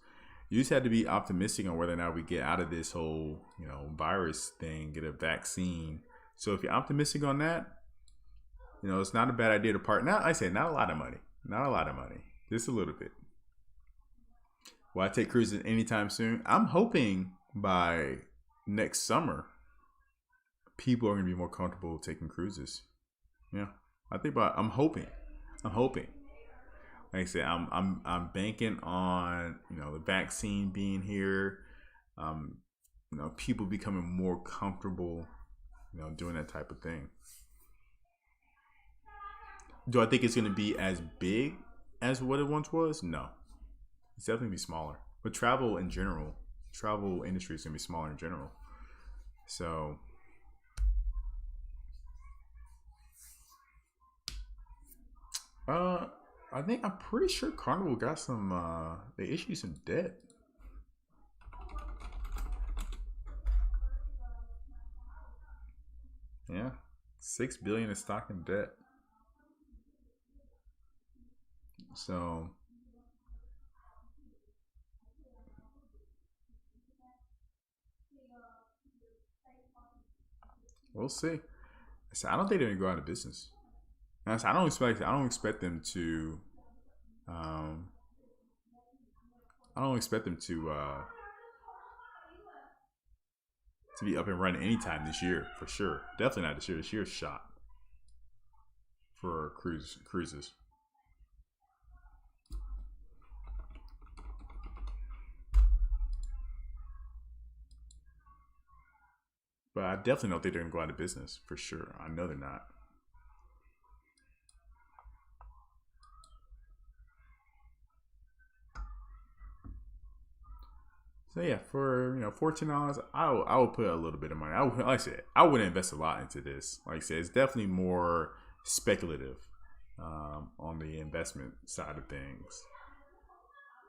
you just have to be optimistic on whether or not we get out of this whole, virus thing, get a vaccine. So if you're optimistic on that, it's not a bad idea to part. Now, I say not a lot of money, just a little bit. Will I take cruises anytime soon? I'm hoping by next summer, people are going to be more comfortable taking cruises. Yeah, I'm hoping. Like I said, I'm banking on the vaccine being here, people becoming more comfortable, doing that type of thing. Do I think it's going to be as big as what it once was? No, it's definitely be smaller. But travel industry is going to be smaller in general. So I'm pretty sure Carnival got some. They issued some debt. Yeah, $6 billion in stock and debt. So we'll see. So I don't think they're gonna go out of business. I don't expect them to. Um, I don't expect them to be up and running anytime this year for sure. Definitely not this year. This year's shot for cruises. But I definitely don't think they're gonna go out of business for sure. I know they're not. So yeah, for $14, I would put a little bit of money. Like I said, I wouldn't invest a lot into this. Like I said, it's definitely more speculative on the investment side of things.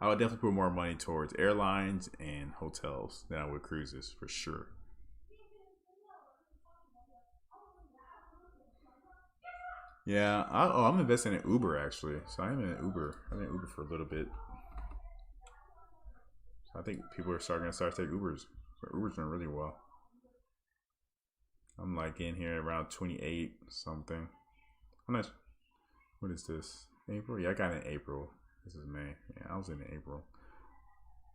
I would definitely put more money towards airlines and hotels than I would cruises for sure. Yeah, I'm investing in Uber actually. So I'm in Uber. I'm in Uber for a little bit. So I think people are starting to take Ubers. But Uber's doing really well. I'm like in here around 28 something. I'm not. What is this? April? Yeah, I got it in April. This is May. Yeah, I was in April.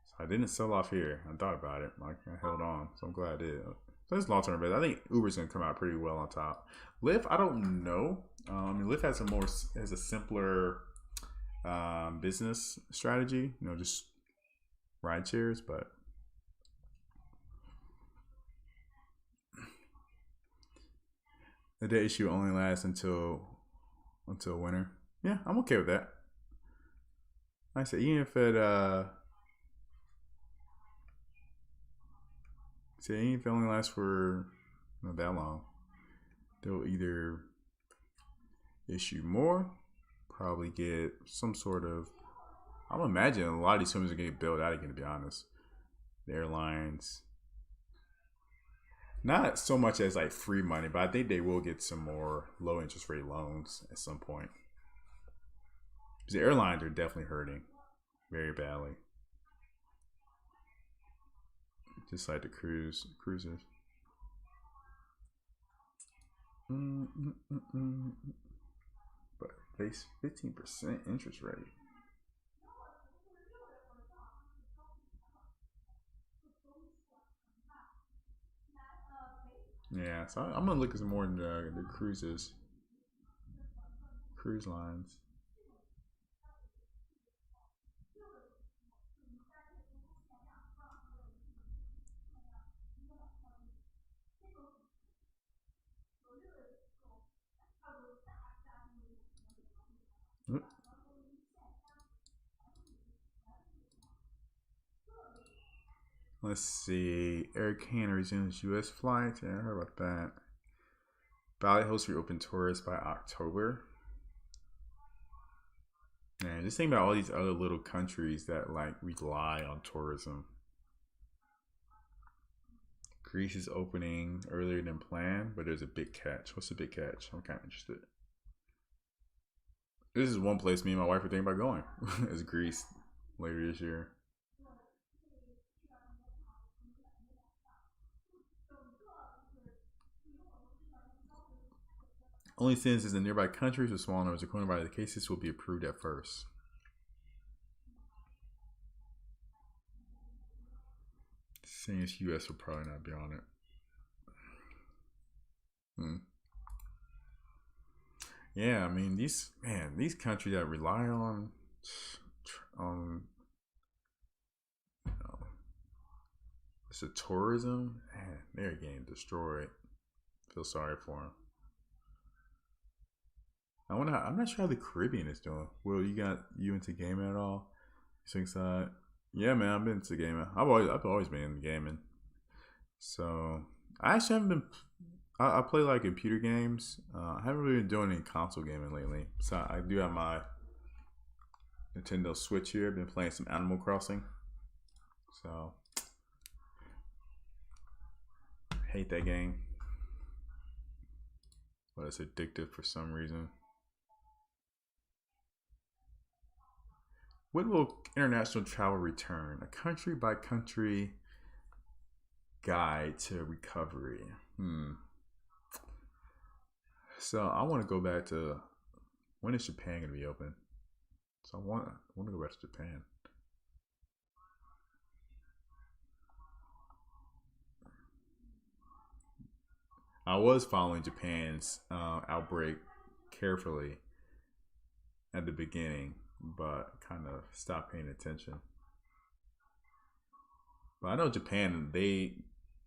So I didn't sell off here. I thought about it. I held on. So I'm glad I did. So it's long term bet. I think Uber's gonna come out pretty well on top. Lyft, I don't know. Lyft has a simpler business strategy. Just ride shares, but the debt issue only lasts until winter. Yeah, I'm okay with that. Like I said, even if it only lasts for not that long, they'll either issue more, probably get some sort of. I'm imagining a lot of these companies are going to get bailed out again. To be honest, the airlines. Not so much as like free money, but I think they will get some more low interest rate loans at some point. Because the airlines are definitely hurting very badly, just like the cruises. Mm-mm-mm-mm. But face 15% interest rate. Yeah, so I'm gonna look at some more in the cruise lines. Let's see. Air Canada resumes U.S. flights. Yeah, I heard about that. Bali hosts reopen tourists by October. Man, just think about all these other little countries that like rely on tourism. Greece is opening earlier than planned, but there's a big catch. What's the big catch? I'm kind of interested. This is one place me and my wife are thinking about going. Is Greece later this year. Only since in nearby countries with small numbers of coronavirus cases will be approved at first. Since U.S. will probably not be on it. Hmm. Yeah, I mean these countries that rely on you know, it's the tourism, man, they're getting destroyed. Feel sorry for them. I'm not sure how the Caribbean is doing. Will, you into gaming at all? Sing side. Yeah, man, I've been into gaming. I've always been into gaming. So I actually haven't been. I play like computer games. I haven't really been doing any console gaming lately. So I do have my Nintendo Switch here. I've been playing some Animal Crossing. So hate that game, but it's addictive for some reason. When will international travel return? A country by country guide to recovery. So I want to go back to when is Japan going to be open? So I want to go back to Japan. I was following Japan's outbreak carefully at the beginning, but kind of stopped paying attention. But I know Japan they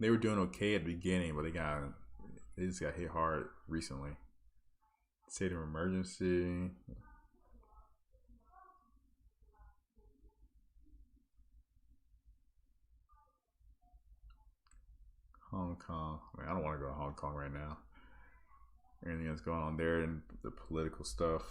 were doing okay at the beginning, but they just got hit hard recently. State of emergency. Hong Kong. I mean, I don't want to go to Hong Kong right now. Anything that's going on there and the political stuff.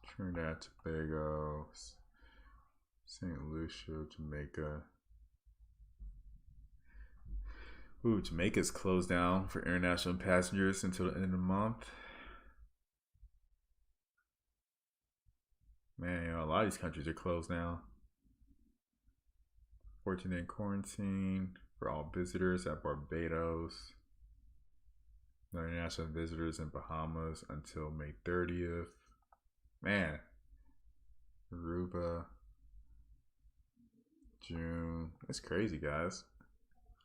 Trinidad, Tobago, St. Lucia, Jamaica. Ooh, Jamaica's closed down for international passengers until the end of the month. Man, a lot of these countries are closed now. 14-day quarantine for all visitors at Barbados. No international visitors in Bahamas until May 30th. Man, Aruba, June. That's crazy, guys.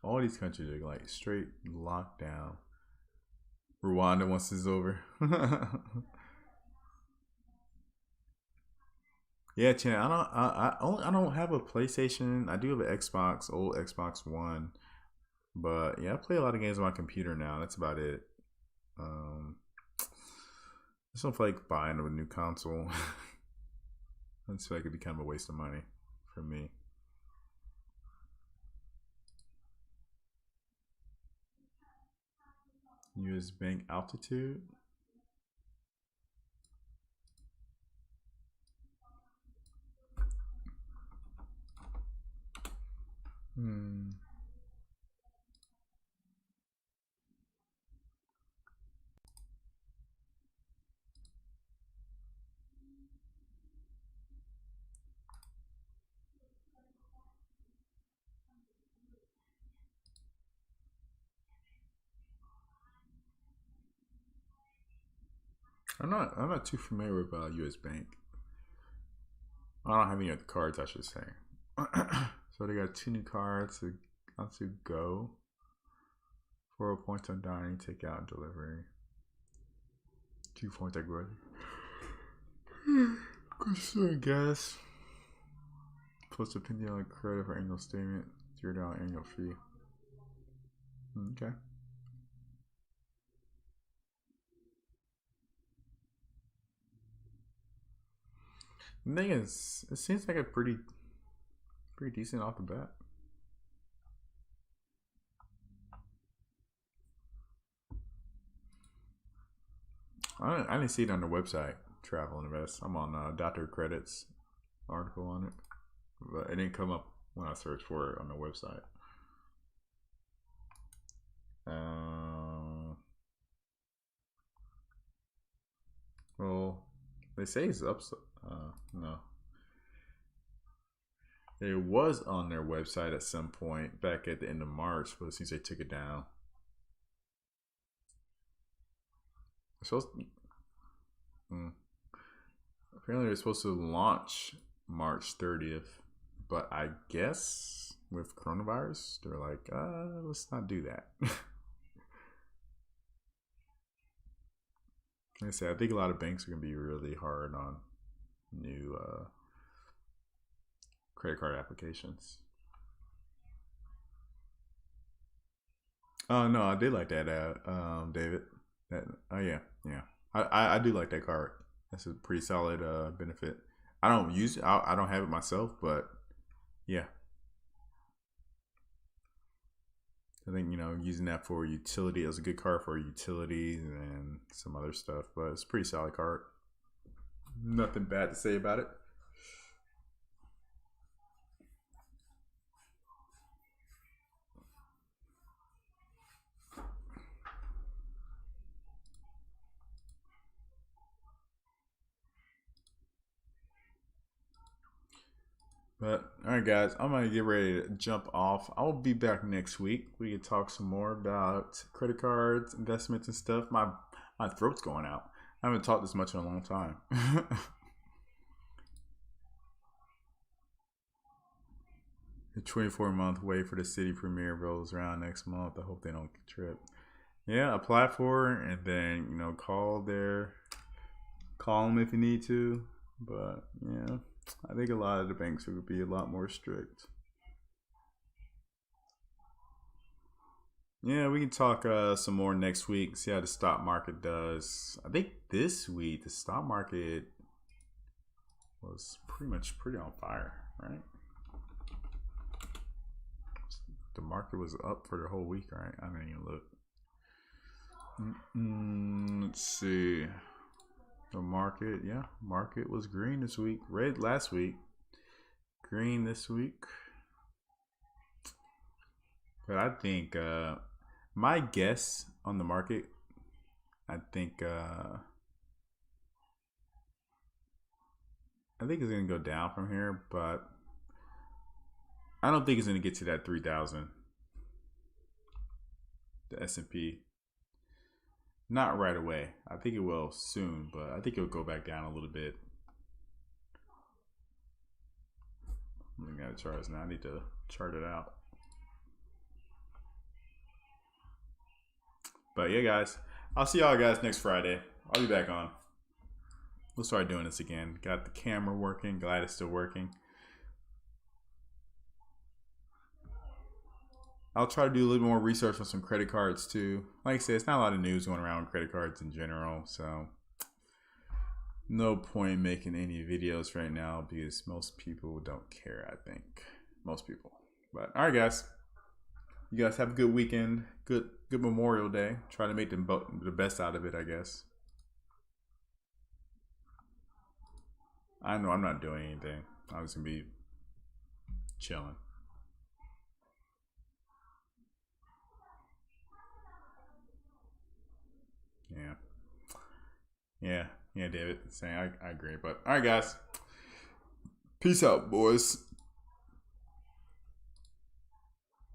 All these countries are like straight lockdown. Rwanda once it's over. Yeah, Chan. I don't have a PlayStation. I do have an Xbox, old Xbox One. But yeah, I play a lot of games on my computer now. That's about it. Um, I just don't feel like buying a new console. I just feel like it'd be kind of a waste of money for me. US Bank Altitude. Hmm. I'm not too familiar with U.S. Bank. I don't have any other cards, I should say. So they got 2 new cards to go. 4 points on dining, take out, and delivery. 2 points at grocery. Grocery gas. Plus a $10 credit for annual statement. $0 annual fee. Okay. The thing is, it seems like a pretty decent off the bat. I didn't see it on the website. Travel Invest. I'm on Dr. Credit's article on it, but it didn't come up when I searched for it on the website. Well, they say it's up. No, it was on their website at some point back at the end of March, but it seems they took it down. So apparently they're supposed to launch March 30th, but I guess with coronavirus, they're like, let's not do that. Like I said, I think a lot of banks are going to be really hard on new credit card applications. Oh no, I did like that, David. That yeah. I do like that card. That's a pretty solid benefit. I don't use it. I don't have it myself, but yeah, I think using that for utility is a good card for utilities and some other stuff. But it's a pretty solid card. Nothing bad to say about it. But all right, guys, I'm gonna get ready to jump off. I'll be back next week. We can talk some more about credit cards, investments, and stuff. My throat's going out. I haven't talked this much in a long time. The 24-month wait for the city premiere rolls around next month. I hope they don't trip. Yeah, apply for it and then call them if you need to. But yeah, I think a lot of the banks would be a lot more strict. Yeah, we can talk some more next week. See how the stock market does. I think this week the stock market was pretty on fire, right? The market was up for the whole week, right? I didn't even look. Let's see. The market, yeah, market was green this week. Red last week. Green this week. But I think my guess on the market, I think it's gonna go down from here, but I don't think it's gonna get to that 3,000. The S&P. Not right away. I think it will soon, but I think it'll go back down a little bit. I'm looking at the charts now. I need to chart it out. But yeah, guys, I'll see y'all guys next Friday. I'll be back on. We'll start doing this again. Got the camera working. Glad it's still working. I'll try to do a little more research on some credit cards too. Like I said, it's not a lot of news going around with credit cards in general, so no point making any videos right now because most people don't care, I think. Most people. But all right, guys. You guys have a good weekend. Good Memorial Day. Try to make the best out of it, I guess. I know I'm not doing anything. I'm just going to be chilling. Yeah. Yeah. Yeah, David. Saying I agree. But all right, guys. Peace out, boys.